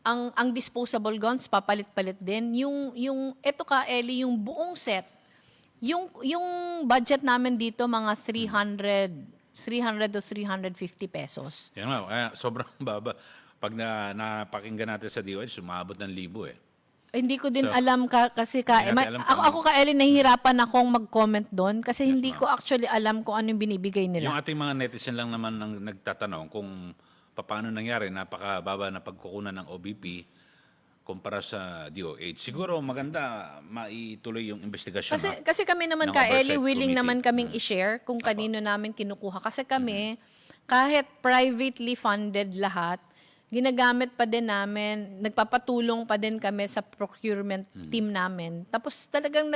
Ang disposable gowns papalit-palit din. Yung eto ka, Ellie, yung buong set. Yung budget namin dito mga 300 to 350 pesos. Yan nga, kaya sobrang baba. Pag napakinggan natin sa DOH, sumabot ng 1,000 eh. Hindi ko din So, alam kasi hindi natin alam kung ako ka Ellie, nahihirapan akong mag-comment doon kasi Yes, hindi ma'am. ko actually alam kung ano yung binibigay Yung nila. ating mga netizen lang naman ang nagtatanong kung paano nangyari, napakababa na pagkukunan ng OBP kumpara sa DOH. Siguro maganda maituloy yung investigasyon. Kasi kami naman ng ka Ellie, oversight willing committee. naman kaming i-share kung kanino namin kinukuha. Kasi kami, kahit privately funded lahat, ginagamit pa din namin, nagpapatulong pa din kami sa procurement team namin. Tapos talagang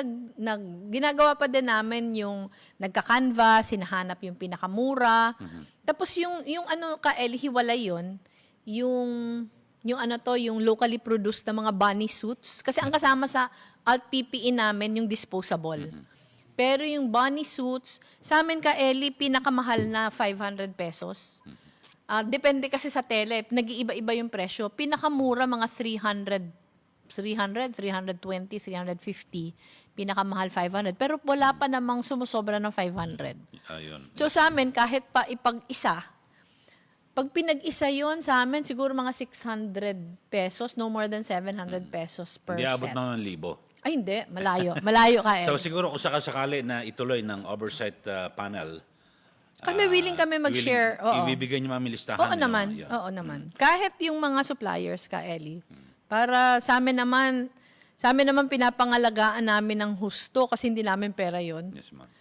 ginagawa pa din namin yung nagka-canvas, hinahanap yung pinakamura. Tapos yung ano ka Ellie, hiwalay yun, yung ano to, yung locally produced na mga bunny suits. Kasi ang kasama sa alt PPE namin, yung disposable. Pero yung bunny suits, sa amin ka Ellie, pinakamahal na 500 pesos. Depende kasi sa tele, nag-iiba-iba yung presyo. Pinakamura mga 320, 350. Pinakamahal 500. Pero wala pa namang sumusobra ng 500. Ayun. So sa amin, kahit pa ipag-isa, pag pinag-isa yun, sa amin siguro mga 600 pesos, no more than 700 pesos per Hindi abot set. na ng 1,000. Ay, hindi. Malayo. Malayo ka, So eh. siguro kung sakali na ituloy ng oversight panel, Kami willing kami mag-share. Oo. ibibigay niyo mami listahan. Oo niyo, naman. yun. Oo naman. Kahit yung mga suppliers ka, Ellie. Para sa amin naman pinapangalagaan namin ng husto kasi hindi namin pera yun. Yes, ma'am.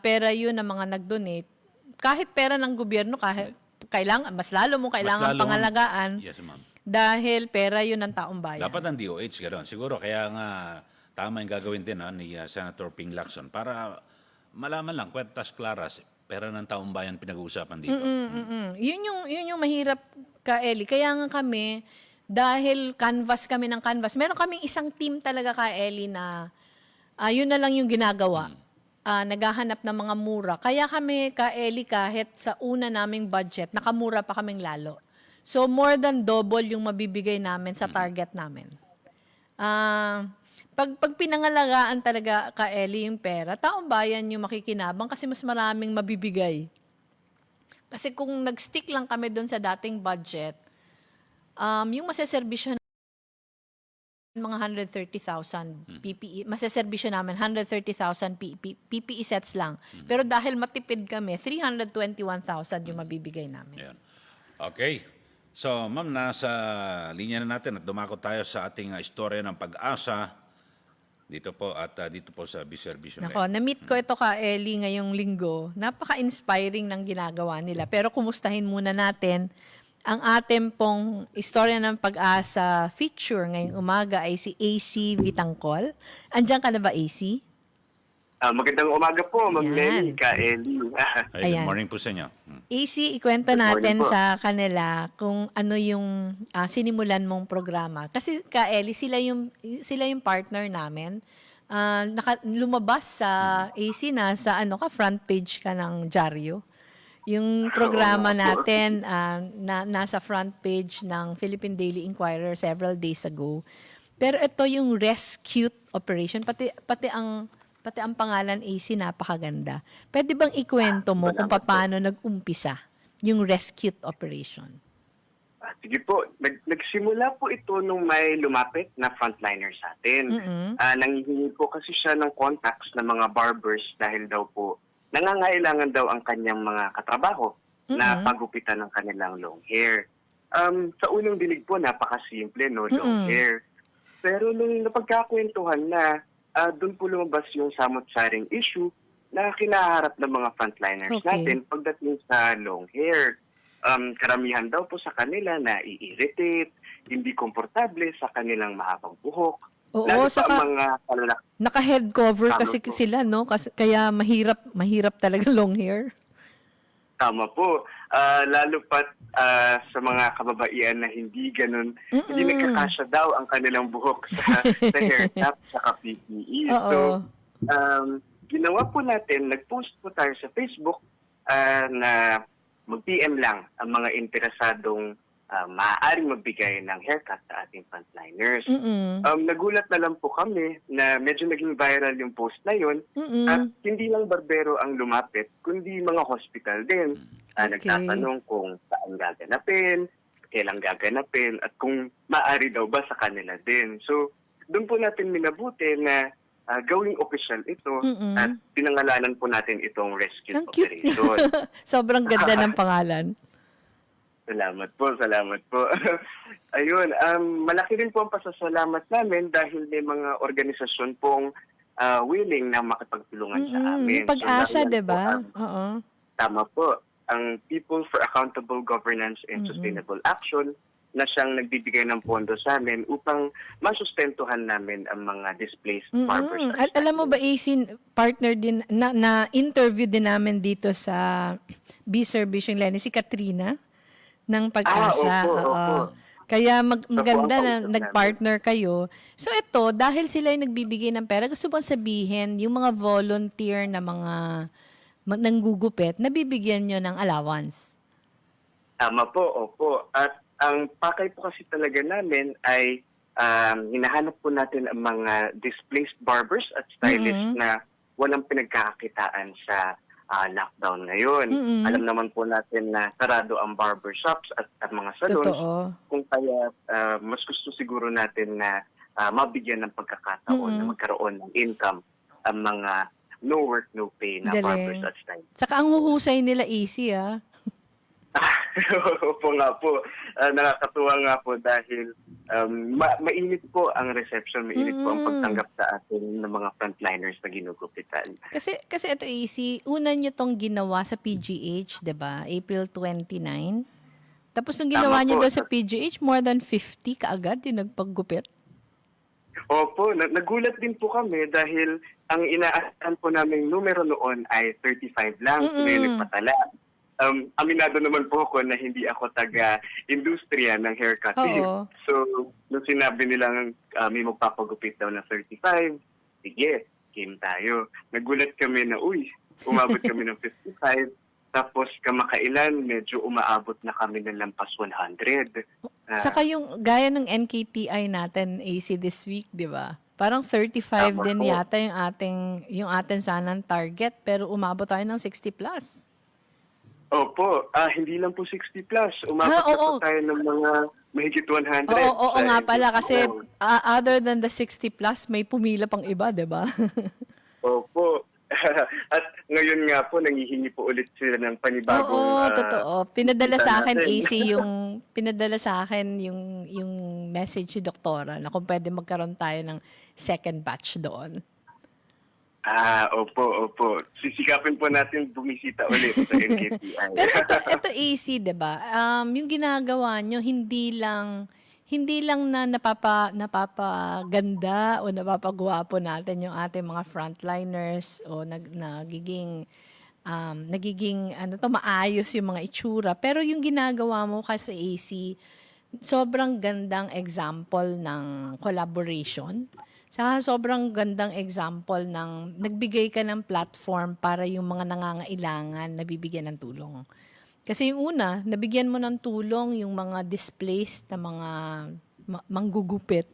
Pera yun ng mga nag-donate. Kahit pera ng gobyerno, mas lalo mo kailangan Mas lalo pangalagaan Yes, ma'am. dahil pera yun ng taong bayan. Dapat ang DOH gano'n. Siguro kaya nga tama yung gagawin din ni Senator Ping Lacson para malaman lang, kwentas claras, pera ng taong bayan pinag-uusapan dito. Yun yung mahirap ka, Ellie. Kaya nga kami, dahil kami ng canvas, meron kaming isang team talaga ka, Ellie, na yun na lang yung ginagawa. Naghahanap ng mga mura. Kaya kami ka, Ellie, kahit sa una naming budget, nakamura pa kaming lalo. So, more than double yung mabibigay namin sa target namin. Pag pinangalagaan talaga ka, Ellie, yung pera, taong bayan yung makikinabang kasi mas maraming mabibigay. Kasi kung nag-stick lang kami doon sa dating budget, yung maseserbisyo mga 130,000 PPE, maseserbisyo namin 130,000 PPE sets lang. Pero dahil matipid kami, 321,000 yung mabibigay namin. Ayan. Okay. So, ma'am, nasa linya na natin at dumako tayo sa ating istorya ng pag-asa dito po sa Biservisyo. Nako, na-meet ko ito ka, Ellie, ngayong linggo. Napaka-inspiring ng ginagawa nila. Pero kumustahin muna natin ang ating pong istorya ng pag-asa feature ngayong umaga ay si AC Vitangcol. Andiyan ka na ba, AC? Magandang umaga po, Ma'am Ayan. Lenny, ka Ellie. Ay, good Ayan. morning po sa inyo. AC, ikwento Good natin morning po. sa kanila kung ano yung sinimulan mong programa. Kasi ka Ellie, sila yung partner namin lumabas sa AC na sa front page ka ng dyaryo. Yung programa natin nasa front page ng Philippine Daily Inquirer several days ago. Pero ito yung rescue operation, pati ang pangalan AC napakaganda. Pwede bang ikwento mo kung paano nag-umpisa yung rescue operation? Sige po, nagsimula po ito nung may lumapit na frontliner sa atin. Nanghihingi po kasi siya ng contacts ng mga barbers dahil daw po nangangailangan daw ang kanyang mga katrabaho na pagupitan ng kanilang long hair. Sa unang dinig po, napakasimple, no, long hair. Pero nung napagkakwentuhan na, doon po lumabas yung samot-saring issue na kinaharap ng mga frontliners natin pagdating sa long hair. Karamihan daw po sa kanila na i-irritate, hindi komportable sa kanilang mahabang buhok. Oo, Lalo saka pa mga kalalaki. naka-head cover Tama kasi po. sila, no? Kaya mahirap talaga long hair. Tama po. Lalo pa sa mga kababaihan na hindi ganun, hindi nagkakasya daw ang kanilang buhok sa haircut sa PPE. Oo. So, ginawa po natin, nag-post po tayo sa Facebook na mag-PM lang ang mga interesadong maaaring magbigay ng haircut sa ating frontliners. Nagulat na lang po kami na medyo naging viral yung post na yun at hindi lang barbero ang lumapit, kundi mga hospital din. Nagtatanong kung saan gaganapin, kailan gaganapin, at kung maaari daw ba sa kanila din. So, doon po natin minabuti na gawing official ito at pinangalanan po natin itong rescue Ang cute. operation. Sobrang ganda ng pangalan. Salamat po. Ayun, malaki rin po ang pasasalamat namin dahil may mga organisasyon pong willing na makipagtulungan sa amin. Yung pag-asa, So, di ba? po Oo. tama po. Ang People for Accountable Governance and Sustainable Action na siyang nagbibigay ng pondo sa amin upang masustentuhan namin ang mga displaced barbers. At alam mo ba, AC, partner din, na-interview din namin dito sa B-Service yung Lenny, si Katrina ng Pag-asa. Opo. Kaya maganda Opo, na ang nag-partner kayo. So ito, dahil sila yung nagbibigay ng pera, gusto bang sabihin, yung mga volunteer na mga nanggugupit, nabibigyan nyo ng allowance? Tama po, opo. At ang pakay po kasi talaga namin ay hinahanap po natin ang mga displaced barbers at stylists na walang pinagkakakitaan sa lockdown ngayon. Alam naman po natin na sarado ang barbershops at mga salons. Totoo. Kung kaya mas gusto siguro natin na mabigyan ng pagkakataon na magkaroon ng income ang mga no work, no pay na barbers at stylists. Saka ang huhusay nila easy, Opo nga po. Nakakatuwa nga po dahil mainit po ang reception, mainit po ang pagtanggap sa atin ng mga frontliners na ginugupitan. Kasi ito easy, una nyo tong ginawa sa PGH, 'di ba? April 29. Tapos nung ginawa Tama nyo po. doon sa PGH, more than 50 kaagad yung nagpaggupit. Opo, nagulat din po kami dahil ang inaasahan po naming numero noon ay 35 lang. Sila yung nagpatala. Aminado naman po ako na hindi ako taga-industriya ng haircutting. Oo. So, nung sinabi nilang may magpapagupit daw na 35, sige, game tayo. Nagulat kami na, umabot kami ng 55. Tapos kamakailan, medyo umaabot na kami ng lampas 100. Saka yung gaya ng NKTI natin, AC this week, di ba? Parang 35 Tama din po. yata yung atin sanang target, pero umabot tayo ng 60 plus. Opo, hindi lang po 60 plus. Umabot na oo. po tayo ng mga mahigit 100. Oo nga pala, kasi Oo. other than the 60 plus, may pumila pang iba, di ba? Opo. At ngayon nga po, nangihingi po ulit sila ng panibagong... Oo, totoo. Pinadala kita sa akin, natin. AC, pinadala sa akin yung message si Doktora na kung pwede magkaroon tayo ng second batch doon. Opo. Sisikapin po natin bumisita ulit sa NKTI. Pero ito AC, 'di ba? Yung ginagawa nyo hindi lang na napapaganda o napapagwapo natin yung ating mga frontliners o nagiging maayos yung mga itsura. Pero yung ginagawa mo kasi AC, sobrang gandang example ng collaboration Saka sobrang gandang example ng nagbigay ka ng platform para yung mga nangangailangan nabibigyan ng tulong. Kasi yung una, nabigyan mo ng tulong yung mga displaced na mga manggugupit.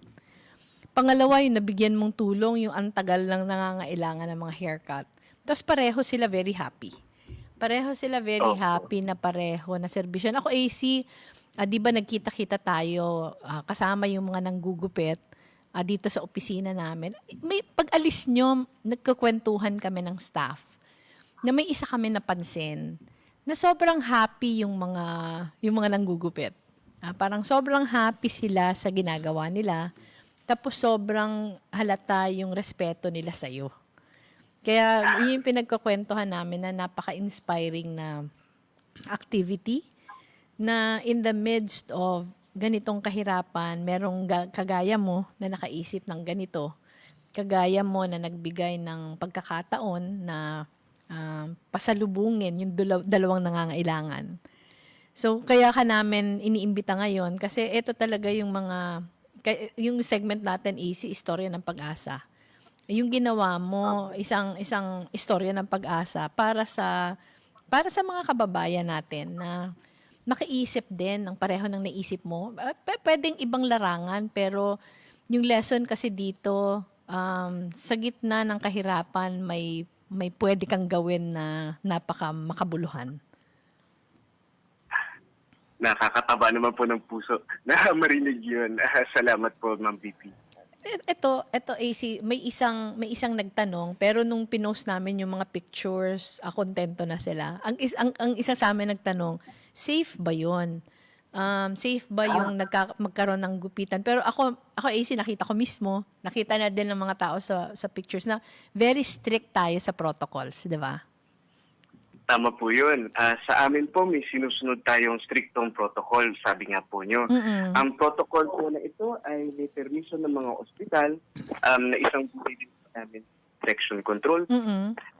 Pangalawa, yung nabigyan mong tulong yung antagal lang nangangailangan ng mga haircut. Tapos pareho sila very happy. Pareho sila very Opo. happy na pareho na serbisyo. Ako, AC, di ba nagkita-kita tayo kasama yung mga nanggugupit dito sa opisina namin. May pag-alis nyo, nagkukwentuhan kami ng staff na may isa kami napansin na sobrang happy yung mga nanggugupit. Parang sobrang happy sila sa ginagawa nila. Tapos sobrang halata yung respeto nila sa'yo. Kaya yun yung pinagkukwentuhan namin na napaka-inspiring na activity na in the midst of ganitong kahirapan, merong kagaya mo na nakaisip ng ganito, kagaya mo na nagbigay ng pagkakataon na pasalubungin yung dalawang nangangailangan. So, kaya ka namin iniimbita ngayon kasi ito talaga yung yung segment natin, Easy, Istorya ng Pag-asa. Yung ginawa mo, isang istorya ng pag-asa para sa mga kababayan natin na makiisip din ng pareho ng naisip mo. Pwedeng ibang larangan, pero yung lesson kasi dito, sa gitna ng kahirapan, may pwede kang gawin na napaka makabuluhan. Nakakataba naman po ng puso na marinig yun. Salamat po, Ma'am VP. Ito AC, may isang nagtanong, pero nung pinost namin yung mga pictures, kontento na sila. Ang isa sa amin nagtanong, safe ba 'yon? Safe ba yung magkaroon ng gupitan? Pero ako AC, nakita ko mismo, nakita na din ng mga tao sa pictures na very strict tayo sa protocols, 'di ba? Tama po yun. Sa amin po, may sinusunod tayong striktong protocol, sabi nga po nyo. Ang protocol po na ito ay may permission ng mga ospital na isang buhay din po namin infection control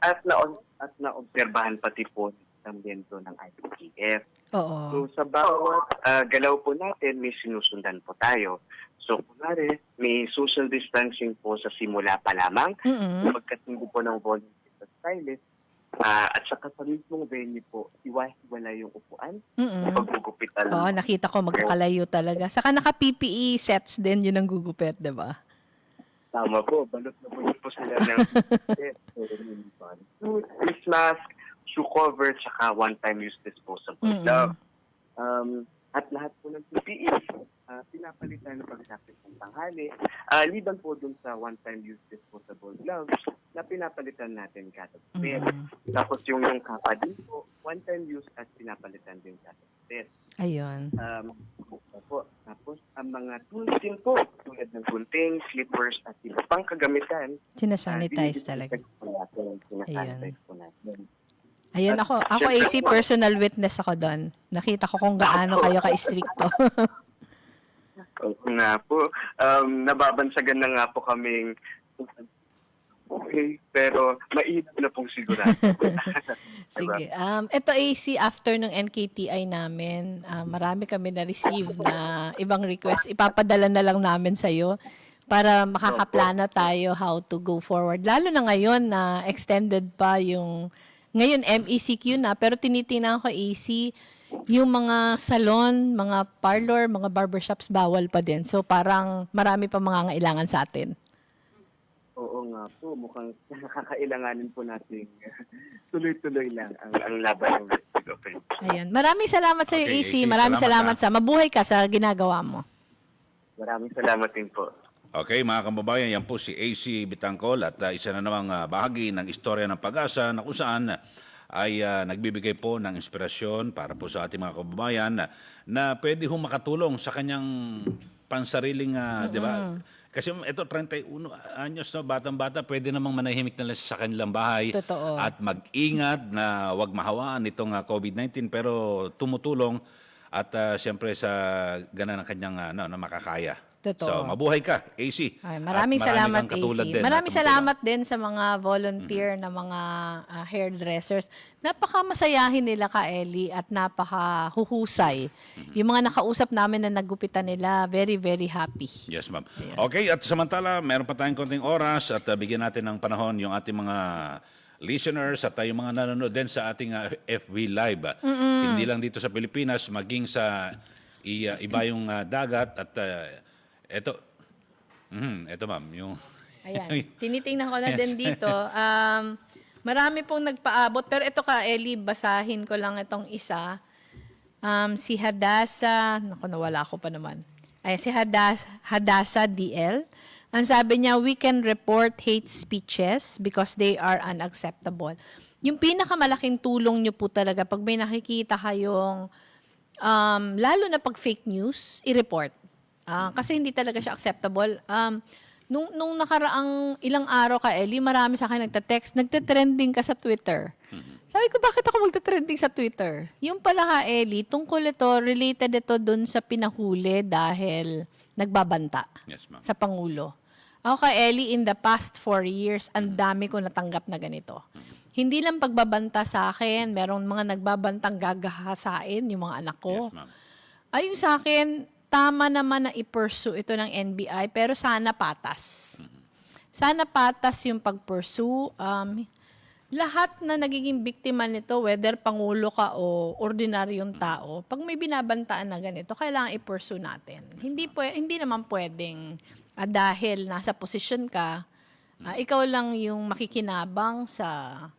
at naobserbahan pati po ng miyembro ng IPTF. Oo. So sa bawat galaw po natin, may sinusundan po tayo. So kunwari, may social distancing po sa simula pa lamang, pagkatindi po ng volunteers at stylists, at saka sa mismong venue po, iwahiwala yung upuan, paggugupitan. Oo, nakita ko magkakalayo talaga. Saka naka-PPE sets din yun ang gugupit, di ba? Tama po, balot na balot po sila ng face mask, shoe cover, saka one-time use disposable glove. At lahat po ng PPE, pinapalitan ng pagsapit ng tanghali. Liban po dun sa one-time use disposable gloves na pinapalitan natin kada bit. Tapos yung kapa din po, one-time use at pinapalitan din kada bit. Ayun. Tapos ang mga tools din po, tulad ng gunting, slippers at iba pang kagamitan. Sinasanitize talaga. Sinasanitize po natin. Ayun, ako AC, personal witness ako doon. Nakita ko kung gaano kayo ka-stricto. Oo nga po. Nababansagan na nga po kaming okay, pero mainit na pong sigurado. Sige. Ito AC, after ng NKTI namin, marami kami na-receive na ibang request. Ipapadala na lang namin sa'yo para makakaplano tayo how to go forward. Lalo na ngayon na extended pa yung ngayon, MECQ na, pero tinitingnan ko AC, yung mga salon, mga parlor, mga barbershops, bawal pa din. So parang marami pa mga ngailangan sa atin. Oo nga po, mukhang nakakailanganin po natin tuloy-tuloy lang ang laban ng Red Offense. Ayun. Maraming salamat sa iyo, Okay, AC. AC, Maraming salamat, salamat sa mabuhay ka sa ginagawa mo. Maraming salamat din po. Okay, mga kababayan, yan po si AC Bitangkol at isa na namang bahagi ng istorya ng pag-asa na kung saan ay nagbibigay po ng inspirasyon para po sa ating mga kababayan na pwede hong makatulong sa kanyang pansariling, di ba? Kasi ito, 31 anyos, no, batang-bata, pwede namang manahimik na lang sa kanilang bahay. Totoo. At mag-ingat na huwag mahawaan itong COVID-19, pero tumutulong at siyempre sa gana ng kanyang na makakaya. Totoo. So, mabuhay ka, AC. Ay, maraming At marami salamat, kang katulad AC. din na Maraming tumutulong. salamat din sa mga volunteer na mga hairdressers. Napaka-masayahin nila ka, Ellie, at napaka-huhusay. Yung mga nakausap namin na nagupitan nila, very, very happy. Yes, ma'am. Okay, at samantala, meron pa tayong konting oras at bigyan natin ng panahon yung ating mga listeners at yung mga nanonood din sa ating FB Live. Hindi lang dito sa Pilipinas, maging sa iba yung dagat at eto ma'am, yung Ayan, tinitingnan ko na din dito. Marami pong nagpaabot. Pero ito ka, Ellie, basahin ko lang itong isa. Si Hadasa, naku, nawala ko pa naman. Ay, si Hadasa DL. Ang sabi niya, we can report hate speeches because they are unacceptable. Yung pinakamalaking tulong nyo po talaga, pag may nakikita kayong, lalo na pag fake news, i-report. Kasi hindi talaga siya acceptable. Nung nakaraang ilang araw ka, Ellie, marami sa akin nagte-text, nagte-trending ka sa Twitter. Sabi ko, bakit ako magte-trending sa Twitter? Yung pala ka, Ellie, tungkol ito, related ito dun sa pinahuli dahil nagbabanta sa Pangulo. Ako ka, Ellie, in the past 4 years, ang dami ko natanggap na ganito. Hindi lang pagbabanta sa akin, merong mga nagbabantang gagahasain, yung mga anak ko. Yes, ma'am. Ayun sa akin, tama naman na i-pursue ito ng NBI, pero sana patas. Sana patas yung pag-pursue. Lahat na nagiging biktima nito, whether pangulo ka o ordinaryong tao, pag may binabantaan na ganito, kailangan i-pursue natin. Hindi naman pwedeng dahil nasa posisyon ka, ikaw lang yung makikinabang sa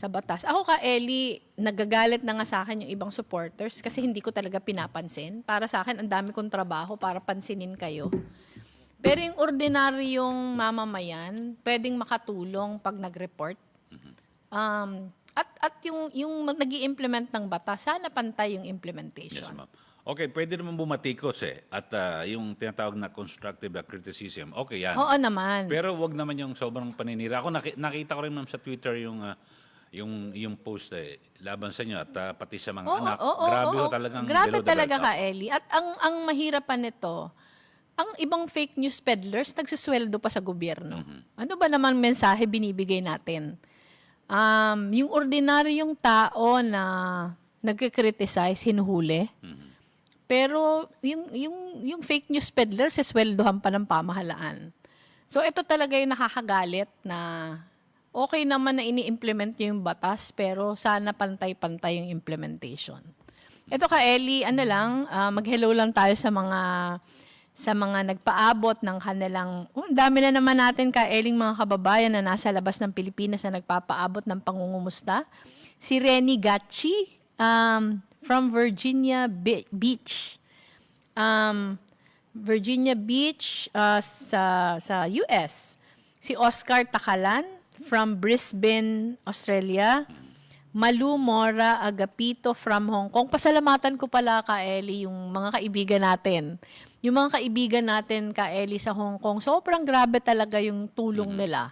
batas. Ako ka, Ellie, nagagalit na nga sa akin yung ibang supporters kasi hindi ko talaga pinapansin. Para sa akin, ang dami kong trabaho para pansinin kayo. Pero yung ordinaryong mamamayan, pwedeng makatulong pag nag-report. At yung nag-i-implement ng batas, sana pantay yung implementation. Yes, ma'am. Okay, pwede naman bumatikos At yung tinatawag na constructive criticism, okay yan. Oo naman. Pero wag naman yung sobrang paninira. Ako nakita ko rin ma'am sa Twitter yung post laban sa inyo at pati sa mga anak. Grabe ho talagang Grabe below the talaga belt. ka, Ellie. At ang mahirapan nito, ang ibang fake news peddlers nagsusweldo pa sa gobyerno. Ano ba naman mensahe binibigay natin? Yung ordinaryong tao na nagkikriticize, hinuhuli. Pero yung fake news peddlers, sweldohan pa ng pamahalaan. So ito talaga yung nakakagalit na okay naman na ini-implement nyo yung batas, pero sana pantay-pantay yung implementation. Ito ka, Ellie, mag-hello lang tayo sa mga nagpaabot ng kanilang, ang dami na naman natin ka, Ellie, mga kababayan na nasa labas ng Pilipinas na nagpapaabot ng pangungumusta. Si Renny Gachi, from Virginia Beach. Virginia Beach sa US. Si Oscar Takalan from Brisbane, Australia. Malu Mora Agapito from Hong Kong. Pasalamatan ko pala ka, Ellie, yung mga kaibigan natin. Yung mga kaibigan natin ka, Ellie, sa Hong Kong, sobrang grabe talaga yung tulong nila.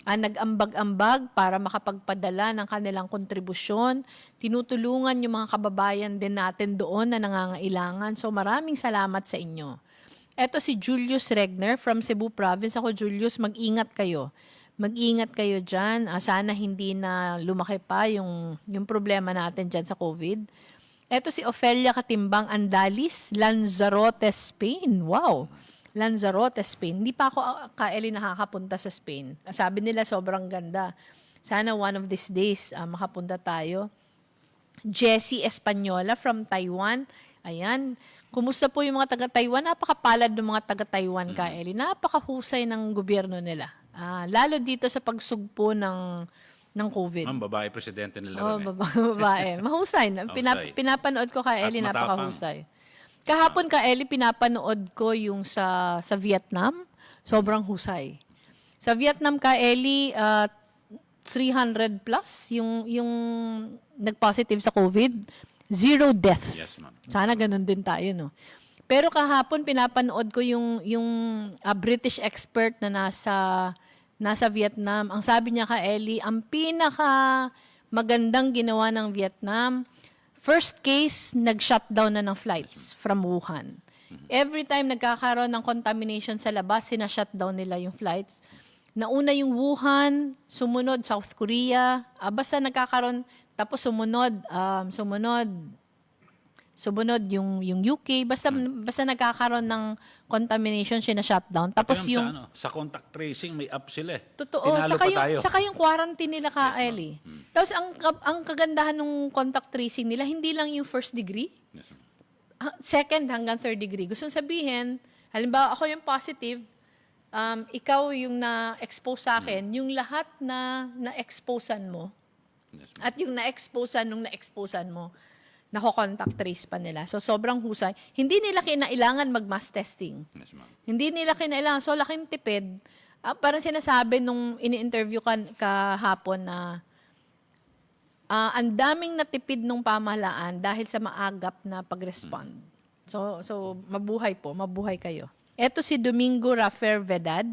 Nag-ambag-ambag para makapagpadala ng kanilang kontribusyon. Tinutulungan yung mga kababayan din natin doon na nangangailangan. So maraming salamat sa inyo. Eto si Julius Regner from Cebu Province. Ako, Julius, mag-ingat kayo. Mag-ingat kayo dyan. Sana hindi na lumaki pa yung problema natin dyan sa COVID. Eto si Ofelia Katimbang Andalis, Lanzarote, Spain. Wow! Lanzarote, Spain. Hindi pa ako, Kaeli, nakakapunta sa Spain. Sabi nila, sobrang ganda. Sana one of these days, makapunta tayo. Jessie Espanyola from Taiwan. Ayan. Kumusta po yung mga taga-Taiwan? Napakapalad ng mga taga-Taiwan, Kaeli. Napakahusay ng gobyerno nila. Lalo dito sa pagsugpo ng COVID. Ma'am, babae presidente nila Oh, rin babae. Mahusay. Mahusay. Pinapanood ko, Kaeli, At matapang. napakahusay. Kahapon ka, Ellie, pinapanood ko yung sa Vietnam. Sobrang husay. Sa Vietnam ka, Ellie, 300 plus yung nag-positive sa COVID. 0 deaths. Yes, ma'am. Sana ganun din tayo, no? Pero kahapon, pinapanood ko yung British expert na nasa Vietnam. Ang sabi niya ka, Ellie, ang pinaka magandang ginawa ng Vietnam, first case, nag-shutdown na ng flights from Wuhan. Every time nagkakaroon ng contamination sa labas, sinashutdown nila yung flights. Nauna yung Wuhan, sumunod South Korea, basta nagkakaroon, tapos sumunod yung UK, basta nagkakaroon ng contamination, sinashutdown. Tapos Pati yung... sa contact tracing, may app sila eh. Totoo. Tinalo pa tayo. Saka yung quarantine nila, Eli. Tapos ang kagandahan ng contact tracing nila, hindi lang yung first degree, Yes, ma'am. second hanggang third degree. Gusto sabihin, halimbawa ako yung positive, ikaw yung na-expose sa akin, yung lahat na na-exposean mo, Yes, ma'am. at yung na-exposean mo, nako-contact trace pa nila. So, sobrang husay. Hindi nila kinailangan mag-mass testing. Yes, ma'am. Hindi nila kinailangan. So, laking tipid. Parang sinasabi nung ini-interview kahapon na ang daming natipid nung pamahalaan dahil sa maagap na pag-respond. So mabuhay kayo. Eto si Domingo Rafer Vedad.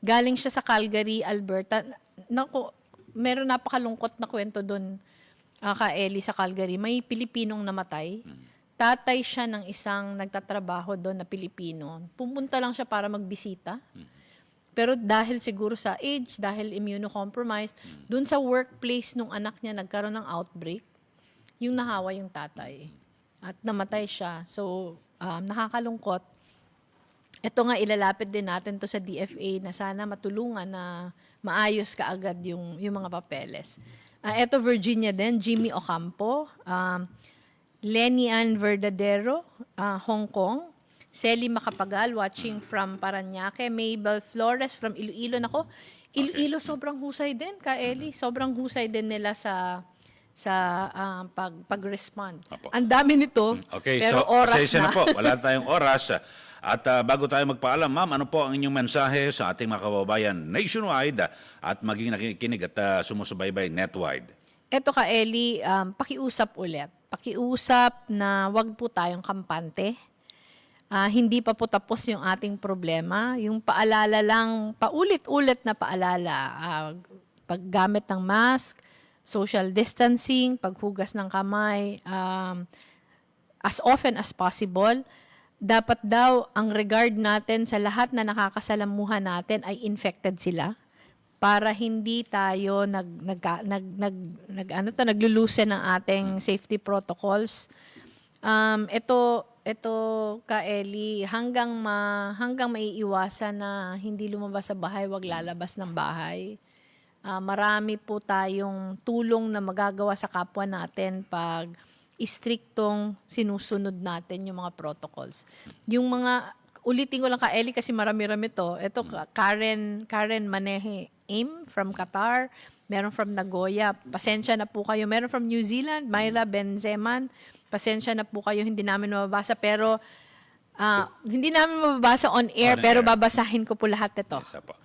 Galing siya sa Calgary, Alberta. Naku, meron napakalungkot na kwento doon ka Eli sa Calgary. May Pilipinong namatay. Tatay siya ng isang nagtatrabaho doon na Pilipino. Pumunta lang siya para magbisita. Pero dahil siguro sa age, dahil immunocompromised, doon sa workplace nung anak niya nagkaroon ng outbreak, yung nahawa yung tatay. At namatay siya. So, nakakalungkot. Ito nga, ilalapit din natin to sa DFA na sana matulungan na maayos kaagad yung mga papeles. Ito, Virginia din, Jimmy Ocampo, Lenny Ann Verdadero, Hong Kong, Selly Macapagal, watching from Parañaque, Mabel Flores from Iloilo. Nako, Iloilo sobrang husay din, ka Eli. Sobrang husay din nila sa pag-respond. Apo. Ang dami nito, Okay, pero so oras pasensya na. na po. Wala tayong oras. At bago tayo magpaalam, ma'am, ano po ang inyong mensahe sa ating mga kababayan nationwide at maging nakikinig at sumusubaybay netwide? Eto ka, Eli, pakiusap ulit. Pakiusap na wag po tayong kampante. Hindi pa po tapos yung ating problema. Yung paalala lang, paulit-ulit na paalala. Paggamit ng mask, social distancing, paghugas ng kamay, as often as possible. Dapat daw ang regard natin sa lahat na nakakasalamuhan natin ay infected sila para hindi tayo naglulusen ng ating safety protocols. Ito ka Eli, hanggang maiiwasan na hindi lumabas sa bahay, wag lalabas ng bahay. Marami po tayong tulong na magagawa sa kapwa natin pag istriktong sinusunod natin yung mga protocols. Yung mga, ulitin ko lang ka Eli kasi marami-rami to. Ito, Karen Manehe Aim from Qatar. Meron from Nagoya. Pasensya na po kayo. Meron from New Zealand, Myra Benzeman. Pasensya na po kayo. Hindi namin mababasa. Pero, hindi namin mababasa on air. On pero air. babasahin ko po lahat ito. Yes, po.